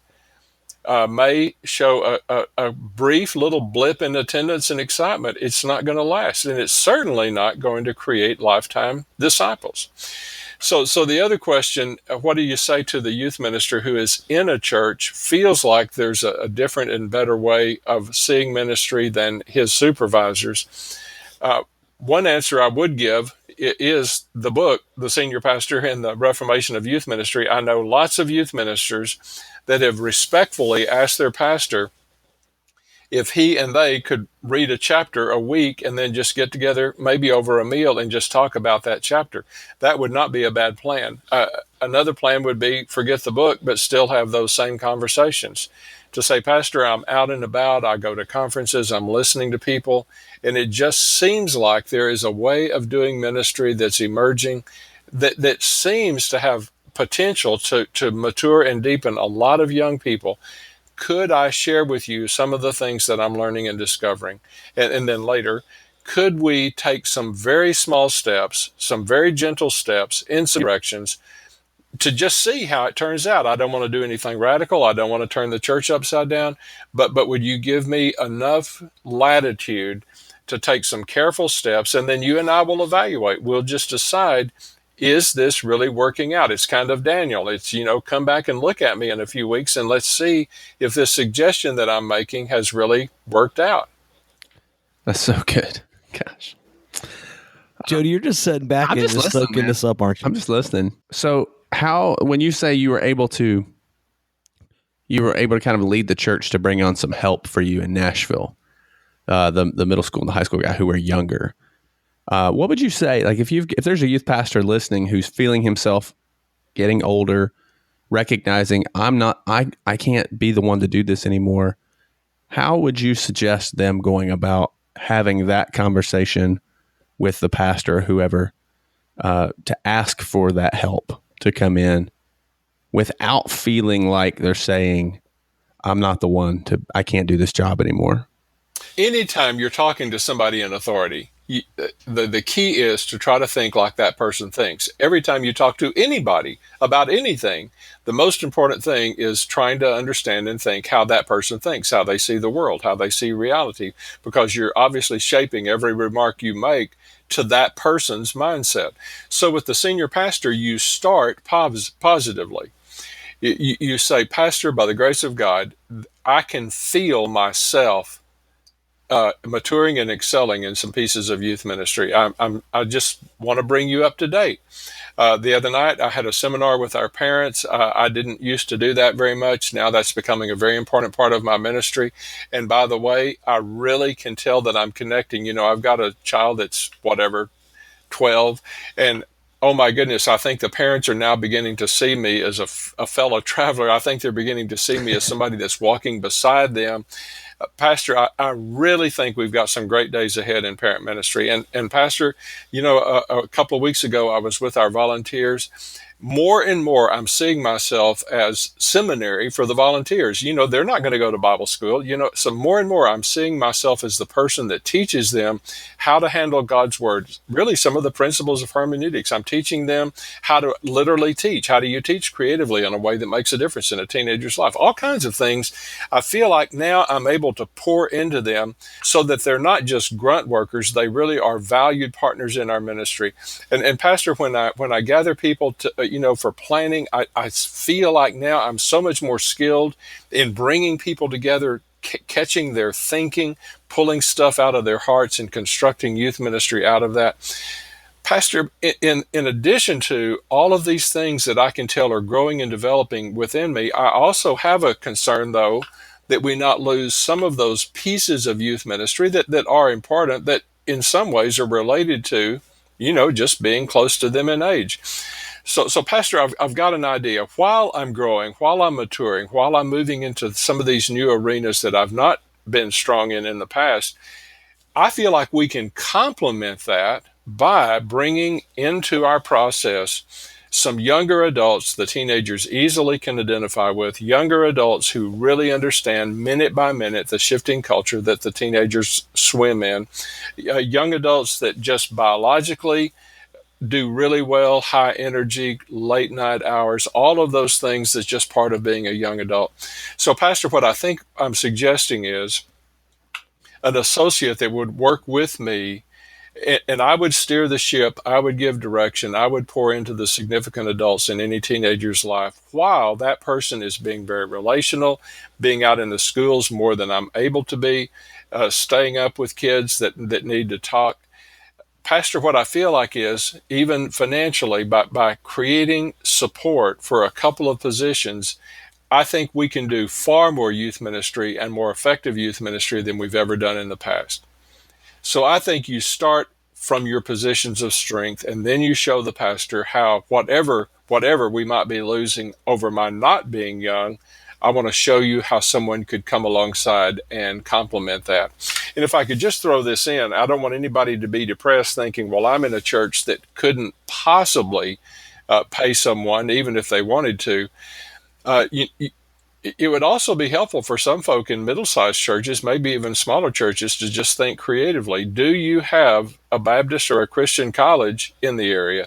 may show a brief little blip in attendance and excitement. It's not going to last, and it's certainly not going to create lifetime disciples. So the other question, what do you say to the youth minister who is in a church, feels like there's a different and better way of seeing ministry than his supervisors? one answer I would give is the book, The Senior Pastor and the Reformation of Youth Ministry. I know lots of youth ministers that have respectfully asked their pastor if he and they could read a chapter a week and then just get together, maybe over a meal, and just talk about that chapter. That would not be a bad plan. Another plan would be forget the book, but still have those same conversations. To say, Pastor, I'm out and about, I go to conferences, I'm listening to people, and it just seems like there is a way of doing ministry that's emerging that seems to have potential to mature and deepen a lot of young people. Could I share with you some of the things that I'm learning and discovering? And then later, could we take some very small steps, some very gentle steps in some directions to just see how it turns out? I don't want to do anything radical. I don't want to turn the church upside down. But would you give me enough latitude to take some careful steps? And then you and I will evaluate. We'll just decide, is this really working out? It's kind of Daniel. It's, come back and look at me in a few weeks and let's see if this suggestion that I'm making has really worked out. That's so good. Gosh. Jody, you're just sitting back I'm and just just listening, soaking man. this up, aren't you? I'm just listening. So when you say you were able to kind of lead the church to bring on some help for you in Nashville, the middle school and the high school guy who were younger, what would you say? Like if there's a youth pastor listening who's feeling himself getting older, recognizing I can't be the one to do this anymore, how would you suggest them going about having that conversation with the pastor or whoever to ask for that help to come in without feeling like they're saying, I'm not the one I can't do this job anymore? Anytime you're talking to somebody in authority, the key is to try to think like that person thinks. Every time you talk to anybody about anything, the most important thing is trying to understand and think how that person thinks, how they see the world, how they see reality, because you're obviously shaping every remark you make to that person's mindset. So with the senior pastor, you start positively. You say, Pastor, by the grace of God, I can feel myself maturing and excelling in some pieces of youth ministry. I just want to bring you up to date. The other night, I had a seminar with our parents. I didn't used to do that very much. Now that's becoming a very important part of my ministry. And by the way, I really can tell that I'm connecting. I've got a child that's 12, and oh my goodness, I think the parents are now beginning to see me as a fellow traveler. I think they're beginning to see me as somebody that's walking beside them. Pastor, I really think we've got some great days ahead in parent ministry. And Pastor, a couple of weeks ago, I was with our volunteers. More and more, I'm seeing myself as seminary for the volunteers. They're not going to go to Bible school. So more and more, I'm seeing myself as the person that teaches them how to handle God's word. Really, some of the principles of hermeneutics. I'm teaching them how to literally teach. How do you teach creatively in a way that makes a difference in a teenager's life? All kinds of things. I feel like now I'm able to pour into them so that they're not just grunt workers. They really are valued partners in our ministry. And Pastor, when I gather people to for planning, I feel like now I'm so much more skilled in bringing people together, catching their thinking, pulling stuff out of their hearts, and constructing youth ministry out of that. Pastor, in addition to all of these things that I can tell are growing and developing within me, I also have a concern, though, that we not lose some of those pieces of youth ministry that are important, that in some ways are related to, just being close to them in age. So Pastor, I've got an idea. While I'm growing, while I'm maturing, while I'm moving into some of these new arenas that I've not been strong in the past, I feel like we can complement that by bringing into our process some younger adults the teenagers easily can identify with, younger adults who really understand minute by minute the shifting culture that the teenagers swim in, young adults that just biologically do really well, high energy, late night hours, all of those things that's just part of being a young adult. So Pastor, what I think I'm suggesting is an associate that would work with me, and I would steer the ship, I would give direction, I would pour into the significant adults in any teenager's life while that person is being very relational, being out in the schools more than I'm able to be, staying up with kids that need to talk. Pastor, what I feel like is, even financially, by creating support for a couple of positions, I think we can do far more youth ministry and more effective youth ministry than we've ever done in the past. So I think you start from your positions of strength, and then you show the pastor how whatever we might be losing over my not being young, I want to show you how someone could come alongside and complement that. And if I could just throw this in, I don't want anybody to be depressed thinking, well, I'm in a church that couldn't possibly pay someone, even if they wanted to. It would also be helpful for some folk in middle-sized churches, maybe even smaller churches, to just think creatively. Do you have a Baptist or a Christian college in the area?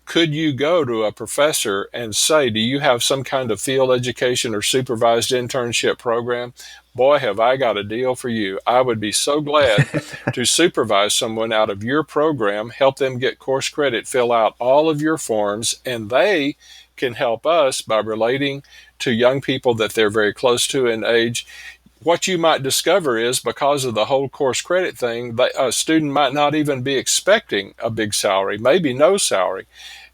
Could you go to a professor and say, do you have some kind of field education or supervised internship program? Boy, have I got a deal for you. I would be so glad to supervise someone out of your program, help them get course credit, fill out all of your forms, and they can help us by relating to young people that they're very close to in age. What you might discover is, because of the whole course credit thing, a student might not even be expecting a big salary, maybe no salary,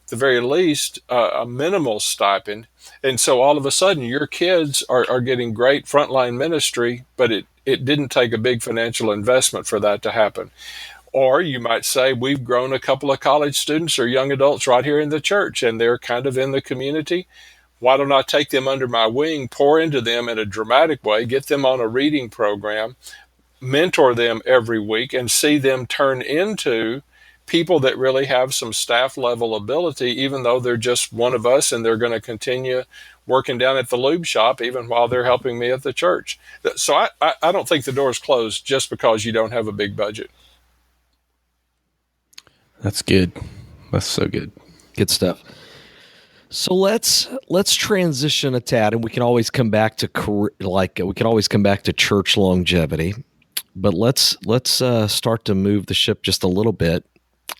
at the very least a minimal stipend. And so all of a sudden your kids are getting great frontline ministry, but it didn't take a big financial investment for that to happen. Or you might say, we've grown a couple of college students or young adults right here in the church, and they're kind of in the community. Why don't I take them under my wing, pour into them in a dramatic way, get them on a reading program, mentor them every week, and see them turn into people that really have some staff level ability, even though they're just one of us and they're going to continue working down at the lube shop even while they're helping me at the church. So I don't think the door's closed just because you don't have a big budget. That's good. That's so good. Good stuff. So let's transition a tad, and we can always come back to church longevity, but let's start to move the ship just a little bit.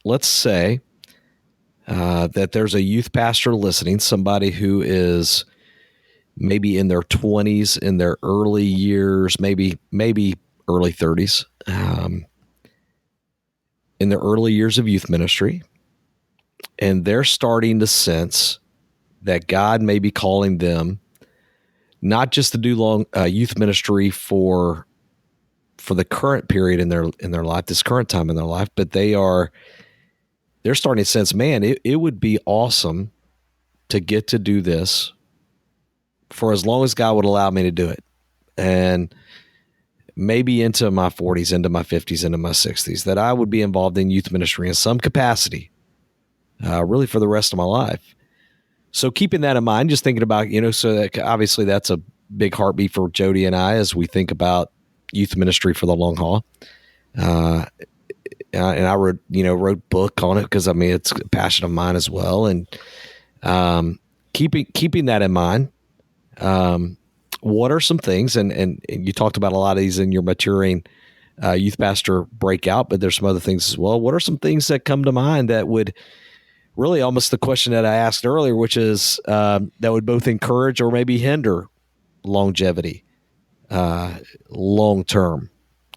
Let's say that there's a youth pastor listening, somebody who is maybe in their 20s, in their early years, maybe early 30s, in their early years of youth ministry, and they're starting to sense that God may be calling them not just to do youth ministry for the current period in their life, this current time in their life, but they're starting to sense, man, it would be awesome to get to do this for as long as God would allow me to do it. And maybe into my 40s, into my 50s, into my 60s, that I would be involved in youth ministry in some capacity, really for the rest of my life. So keeping that in mind, just thinking about, so that obviously that's a big heartbeat for Jody and I as we think about youth ministry for the long haul. And I wrote book on it because it's a passion of mine as well. And keeping that in mind, what are some things, and you talked about a lot of these in your maturing youth pastor breakout, but there's some other things as well. What are some things that come to mind that would really almost the question that I asked earlier, which is that would both encourage or maybe hinder longevity, long-term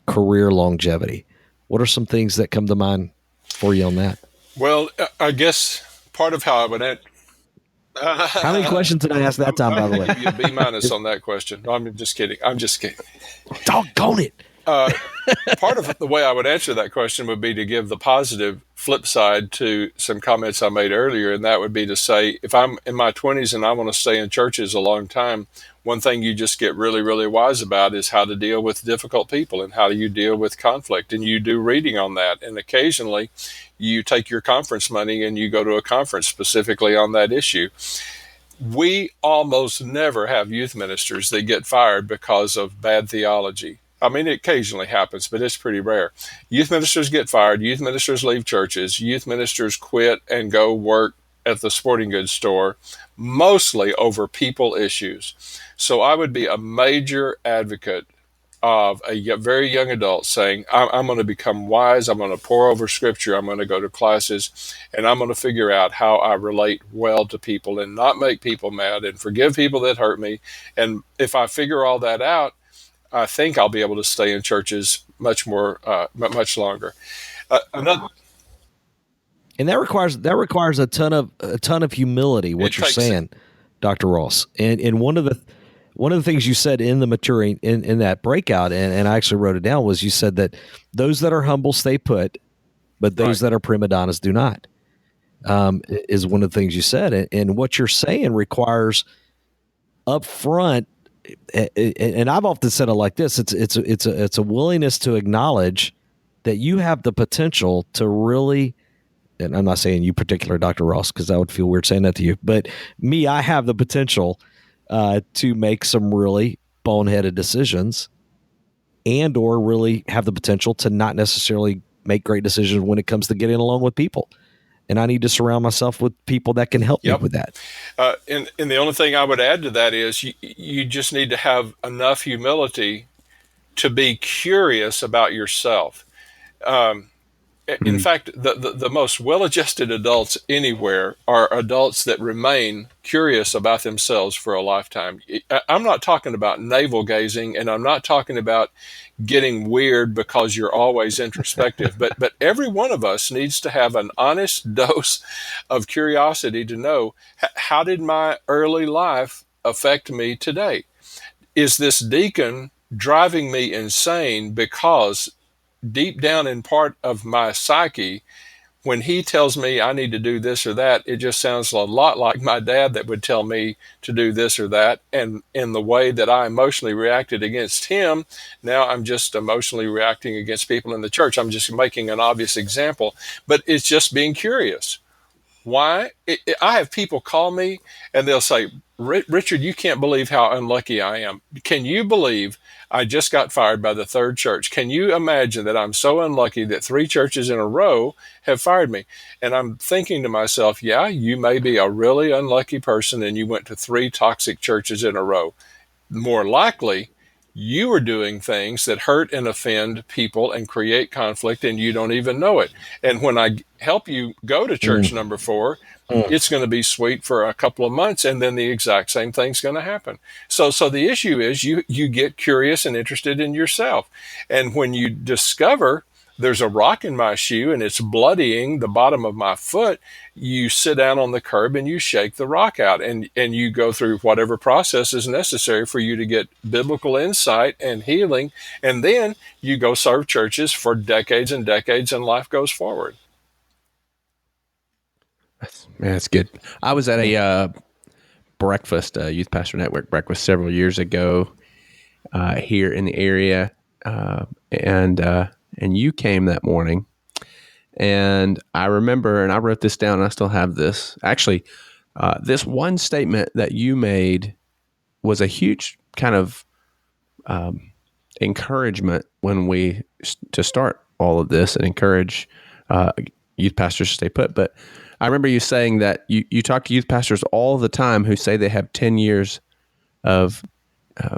career longevity? What are some things that come to mind for you on that? Well, I guess part of how I would how many questions did I ask that time, by the way? I'll give you a B- on that question. No, I'm just kidding. Doggone it. Part of the way I would answer that question would be to give the positive flip side to some comments I made earlier, and that would be to say, if I'm in my 20s and I want to stay in churches a long time, one thing you just get really, really wise about is how to deal with difficult people and how do you deal with conflict, and you do reading on that, and occasionally you take your conference money and you go to a conference specifically on that issue. We almost never have youth ministers that get fired because of bad theology. I mean, it occasionally happens, but it's pretty rare. Youth ministers get fired. Youth ministers leave churches. Youth ministers quit and go work at the sporting goods store, mostly over people issues. So I would be a major advocate of a very young adult saying, I'm going to become wise. I'm going to pore over scripture. I'm going to go to classes, and I'm going to figure out how I relate well to people and not make people mad and forgive people that hurt me. And if I figure all that out, I think I'll be able to stay in churches much longer. And that requires a ton of humility. What you're saying, Dr. Ross, and one of the things you said in the maturing in that breakout, and I actually wrote it down, was you said that those that are humble stay put, but those that are prima donnas do not. Is one of the things you said, and what you're saying requires upfront. And I've often said it like this: it's a willingness to acknowledge that you have the potential to really. And I'm not saying you particular, Dr. Ross, because I would feel weird saying that to you. But me, I have the potential to make some really boneheaded decisions, and or really have the potential to not necessarily make great decisions when it comes to getting along with people. And I need to surround myself with people that can help me with that. And the only thing I would add to that is you just need to have enough humility to be curious about yourself. In fact, the most well-adjusted adults anywhere are adults that remain curious about themselves for a lifetime. I'm not talking about navel gazing, and I'm not talking about getting weird because you're always introspective. but every one of us needs to have an honest dose of curiosity to know, how did my early life affect me today? Is this deacon driving me insane because deep down in part of my psyche, when he tells me I need to do this or that, it just sounds a lot like my dad that would tell me to do this or that. And in the way that I emotionally reacted against him, now I'm just emotionally reacting against people in the church. I'm just making an obvious example, but it's just being curious. Why? I have people call me and they'll say, Richard, you can't believe how unlucky I am. Can you believe I just got fired by the third church? Can you imagine that I'm so unlucky that 3 churches in a row have fired me? And I'm thinking to myself, yeah, you may be a really unlucky person and you went to 3 toxic churches in a row. More likely, you are doing things that hurt and offend people and create conflict, and you don't even know it. And when I help you go to church number 4, it's going to be sweet for a couple of months, and then the exact same thing's going to happen. So the issue is you get curious and interested in yourself. And when you discover there's a rock in my shoe and it's bloodying the bottom of my foot, you sit down on the curb and you shake the rock out, and you go through whatever process is necessary for you to get biblical insight and healing. And then you go serve churches for decades and decades, and life goes forward. That's good. I was at a breakfast, Youth Pastor Network breakfast several years ago here in the area, and you came that morning. And I remember, and I wrote this down, and I still have this. Actually, this one statement that you made was a huge kind of encouragement when to start all of this and encourage youth pastors to stay put. But I remember you saying that you talk to youth pastors all the time who say they have 10 years of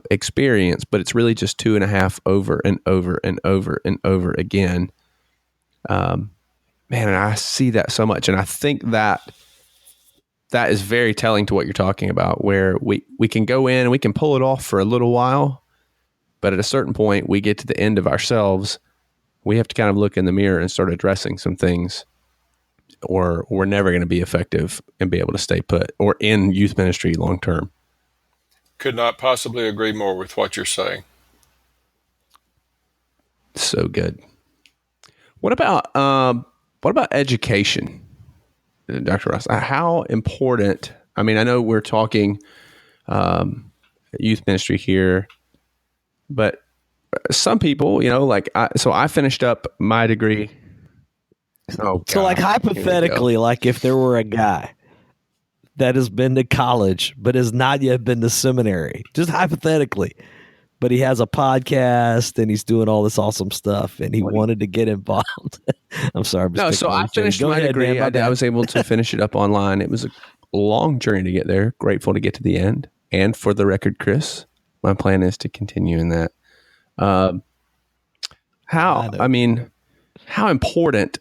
experience, but it's really just 2.5 over and over and over and over again. Man, and I see that so much. And I think that is very telling to what you're talking about, where we can go in and we can pull it off for a little while, but at a certain point we get to the end of ourselves. We have to kind of look in the mirror and start addressing some things, or we're never going to be effective and be able to stay put or in youth ministry long term. Could not possibly agree more with what you're saying. So good. What about education, Dr. Ross? How important? I mean, I know we're talking youth ministry here, but some people, I finished up my degree. So like hypothetically, like if there were a guy that has been to college but has not yet been to seminary, just hypothetically, but he has a podcast and he's doing all this awesome stuff and he wanted to get involved. I'm sorry. So I finished my degree. I was able to finish it up online. It was a long journey to get there. Grateful to get to the end. And for the record, Chris, my plan is to continue in that. How important,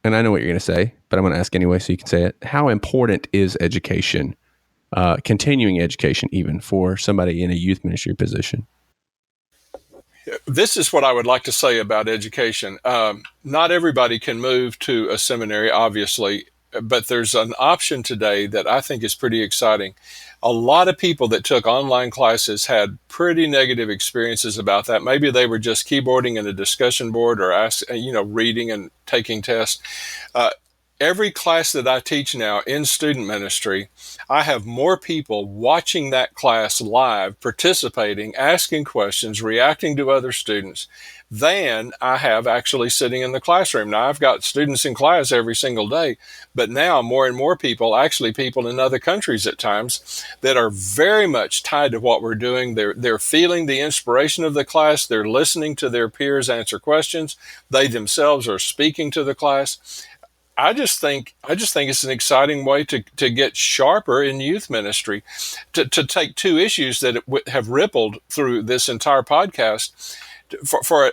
and I know what you're going to say, but I'm going to ask anyway so you can say it. How important is education, continuing education, even for somebody in a youth ministry position? This is what I would like to say about education. Not everybody can move to a seminary, obviously, but there's an option today that I think is pretty exciting. A lot of people that took online classes had pretty negative experiences about that. Maybe they were just keyboarding in a discussion board or reading and taking tests. Uh, every class that I teach now in student ministry, I have more people watching that class live, participating, asking questions, reacting to other students than I have actually sitting in the classroom. Now, I've got students in class every single day, but now more and more people, actually people in other countries at times, that are very much tied to what we're doing. They're feeling the inspiration of the class. They're listening to their peers answer questions. They themselves are speaking to the class. I just think it's an exciting way to get sharper in youth ministry, to take two issues that have rippled through this entire podcast. For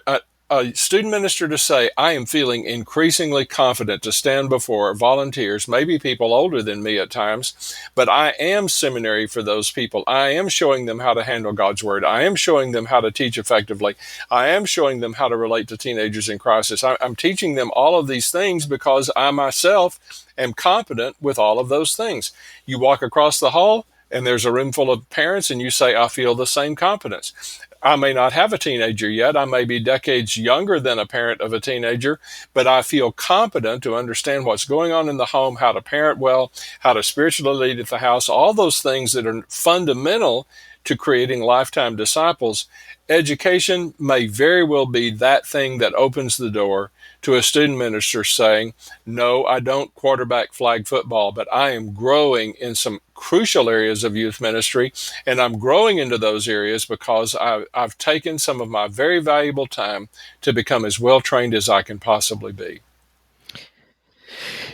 a student minister to say, I am feeling increasingly confident to stand before volunteers, maybe people older than me at times, but I am seminary for those people. I am showing them how to handle God's word. I am showing them how to teach effectively. I am showing them how to relate to teenagers in crisis. I'm teaching them all of these things because I myself am competent with all of those things. You walk across the hall and there's a room full of parents and you say, I feel the same competence. I may not have a teenager yet. I may be decades younger than a parent of a teenager, but I feel competent to understand what's going on in the home, how to parent well, how to spiritually lead at the house, all those things that are fundamental to creating lifetime disciples. Education may very well be that thing that opens the door to a student minister saying, no, I don't quarterback flag football, but I am growing in some crucial areas of youth ministry, and I'm growing into those areas because I've taken some of my very valuable time to become as well trained as I can possibly be.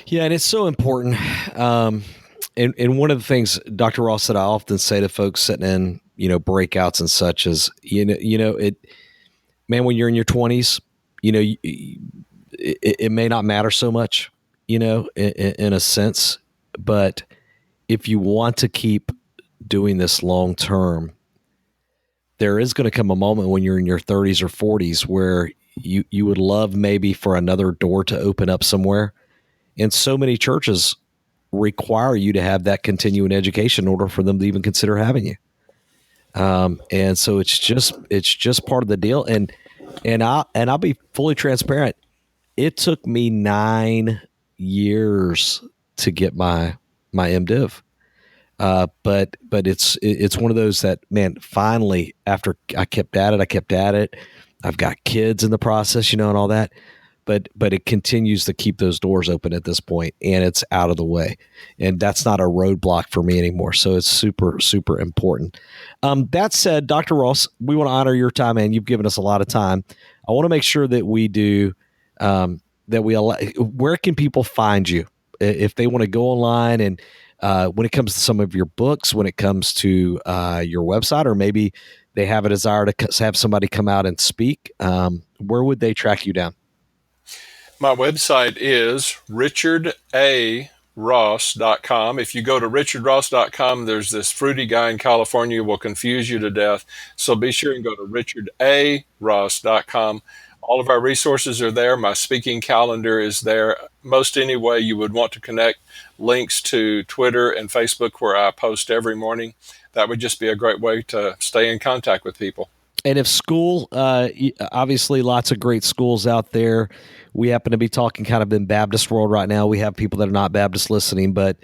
Yeah, and it's so important. And one of the things, Dr. Ross, that I often say to folks sitting in, breakouts and such is, man, when you're in your 20s, it may not matter so much, in a sense, but if you want to keep doing this long term, there is going to come a moment when you're in your 30s or 40s where you would love maybe for another door to open up somewhere. And so many churches require you to have that continuing education in order for them to even consider having you. And so it's just part of the deal. And I'll be fully transparent. It took me 9 years to get my MDiv. But it's one of those that, man, finally, after I kept at it, I've got kids in the process, and all that, but it continues to keep those doors open at this point, and it's out of the way, and that's not a roadblock for me anymore. So it's super, super important. That said, Dr. Ross, we want to honor your time, and you've given us a lot of time. I want to make sure that we do, where can people find you if they want to go online and, when it comes to some of your books, when it comes to your website, or maybe they have a desire to have somebody come out and speak, where would they track you down? My website is richardaross.com. If you go to richardross.com, there's this fruity guy in California who will confuse you to death. So be sure and go to richardaross.com. All of our resources are there. My speaking calendar is there. Most any way you would want to connect, links to Twitter and Facebook where I post every morning. That would just be a great way to stay in contact with people. And if school, obviously lots of great schools out there. We happen to be talking kind of in Baptist world right now. We have people that are not Baptist listening, but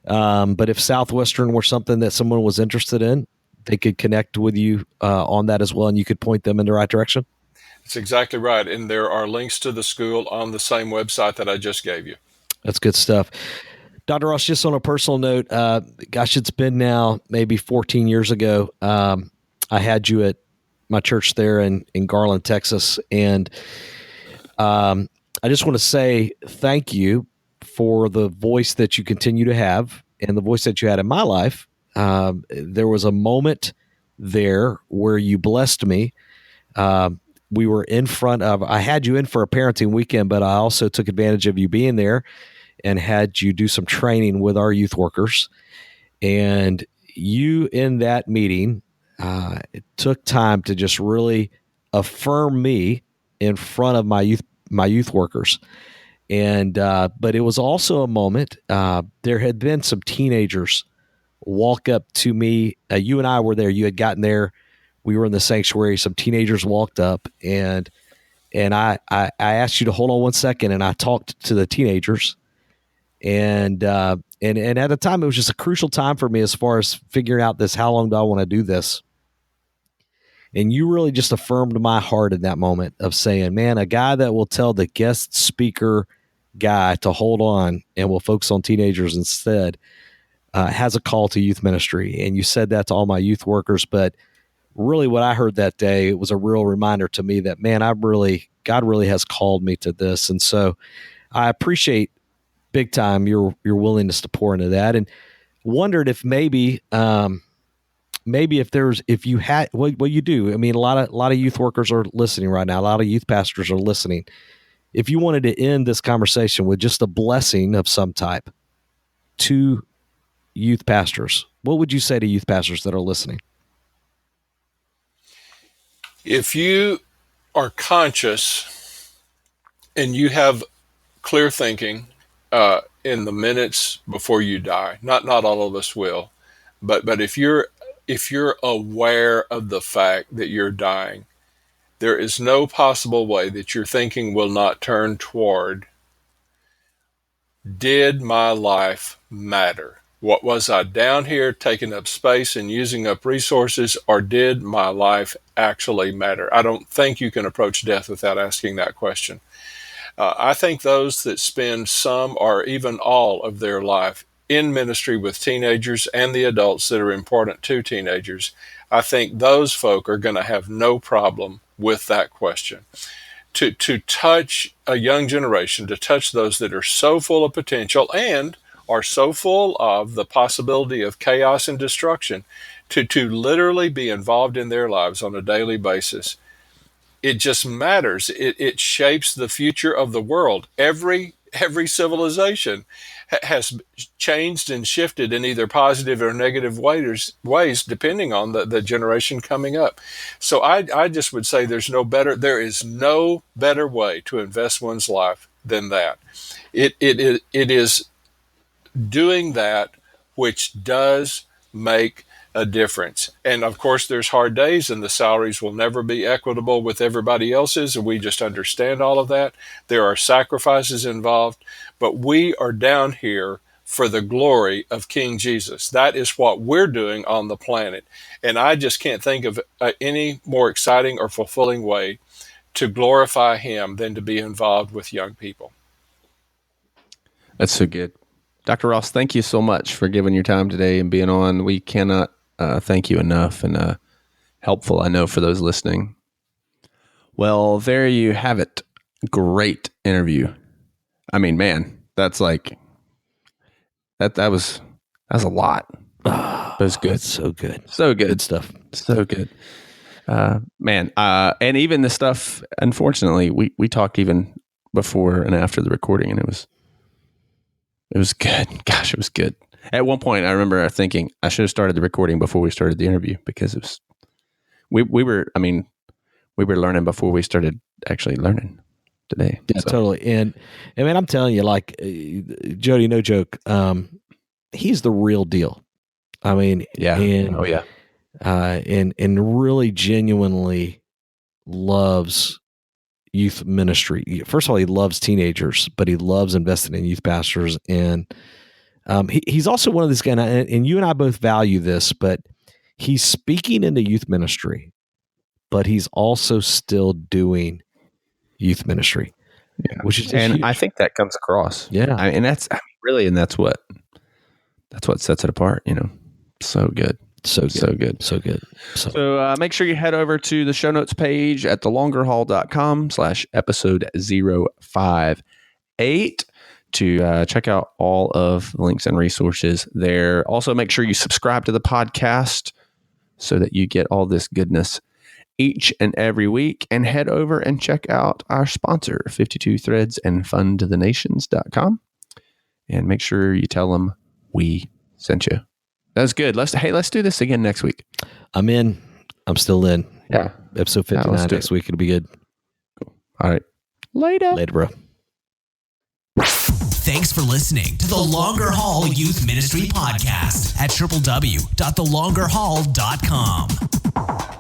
if Southwestern were something that someone was interested in, they could connect with you on that as well, and you could point them in the right direction. That's exactly right. And there are links to the school on the same website that I just gave you. That's good stuff. Dr. Ross, just on a personal note, gosh, it's been now maybe 14 years ago. I had you at my church there in Garland, Texas. And I just want to say thank you for the voice that you continue to have and the voice that you had in my life. There was a moment there where you blessed me. We were I had you in for a parenting weekend, but I also took advantage of you being there and had you do some training with our youth workers. And you in that meeting, it took time to just really affirm me in front of my youth workers. And but it was also a moment. There had been some teenagers walk up to me. You and I were there. You had gotten there. We were in the sanctuary. Some teenagers walked up, and I asked you to hold on 1 second, and I talked to the teenagers. And at the time, it was just a crucial time for me as far as figuring out this. How long do I want to do this? And you really just affirmed my heart in that moment of saying, man, a guy that will tell the guest speaker guy to hold on and will focus on teenagers instead has a call to youth ministry. And you said that to all my youth workers. But really what I heard that day, it was a real reminder to me that, man, God really has called me to this. And so I appreciate big time your willingness to pour into that, and wondered if maybe if you had what you do. I mean, a lot of youth workers are listening right now. A lot of youth pastors are listening. If you wanted to end this conversation with just a blessing of some type to youth pastors, what would you say to youth pastors that are listening? If you are conscious and you have clear thinking in the minutes before you die, not all of us will, but if you're aware of the fact that you're dying, there is no possible way that your thinking will not turn toward, did my life matter? What was I down here taking up space and using up resources, or did my life actually matter? I don't think you can approach death without asking that question. I think those that spend some or even all of their life in ministry with teenagers and the adults that are important to teenagers, I think those folk are going to have no problem with that question. To touch a young generation, to touch those that are so full of potential and are so full of the possibility of chaos and destruction, to literally be involved in their lives on a daily basis. It just matters. It shapes the future of the world. Every civilization has changed and shifted in either positive or negative ways depending on the generation coming up. So I just would say there is no better way to invest one's life than that. It is doing that which does make a difference. And of course, there's hard days, and the salaries will never be equitable with everybody else's, and we just understand all of that. There are sacrifices involved, but we are down here for the glory of King Jesus. That is what we're doing on the planet. And I just can't think of any more exciting or fulfilling way to glorify him than to be involved with young people. That's so good. Dr. Ross, thank you so much for giving your time today and being on. We cannot thank you enough, and helpful, I know, for those listening. Well, there you have it. Great interview. I mean, man, that's like that was a lot. That was good. So good. So good. Good stuff. So good. Man, and even the stuff, unfortunately, we talked even before and after the recording, and it was good. Gosh, it was good. At one point, I remember thinking I should have started the recording before we started the interview, because it was we were learning before we started actually learning today. Yeah, so. Totally. And man, I'm telling you, like Jody, no joke, he's the real deal. I mean, yeah. And really genuinely loves youth ministry. First of all, he loves teenagers, but he loves investing in youth pastors. And he's also one of these guys, and you and I both value this, but he's speaking into youth ministry, but he's also still doing youth ministry, which is and huge. I think that comes across. Yeah, and that's what sets it apart. So good. So good. So make sure you head over to the show notes page at thelongerhaul.com/episode 058 to check out all of the links and resources there. Also, make sure you subscribe to the podcast so that you get all this goodness each and every week, and head over and check out our sponsor, 52 Threads and fundtothenations.com, and make sure you tell them we sent you. That was good. Let's do this again next week. I'm in. I'm still in. Yeah. episode 59 next week. It'll be good. Cool. All right. Later, bro. Thanks for listening to the Longer Haul Youth Ministry Podcast at www.thelongerhaul.com.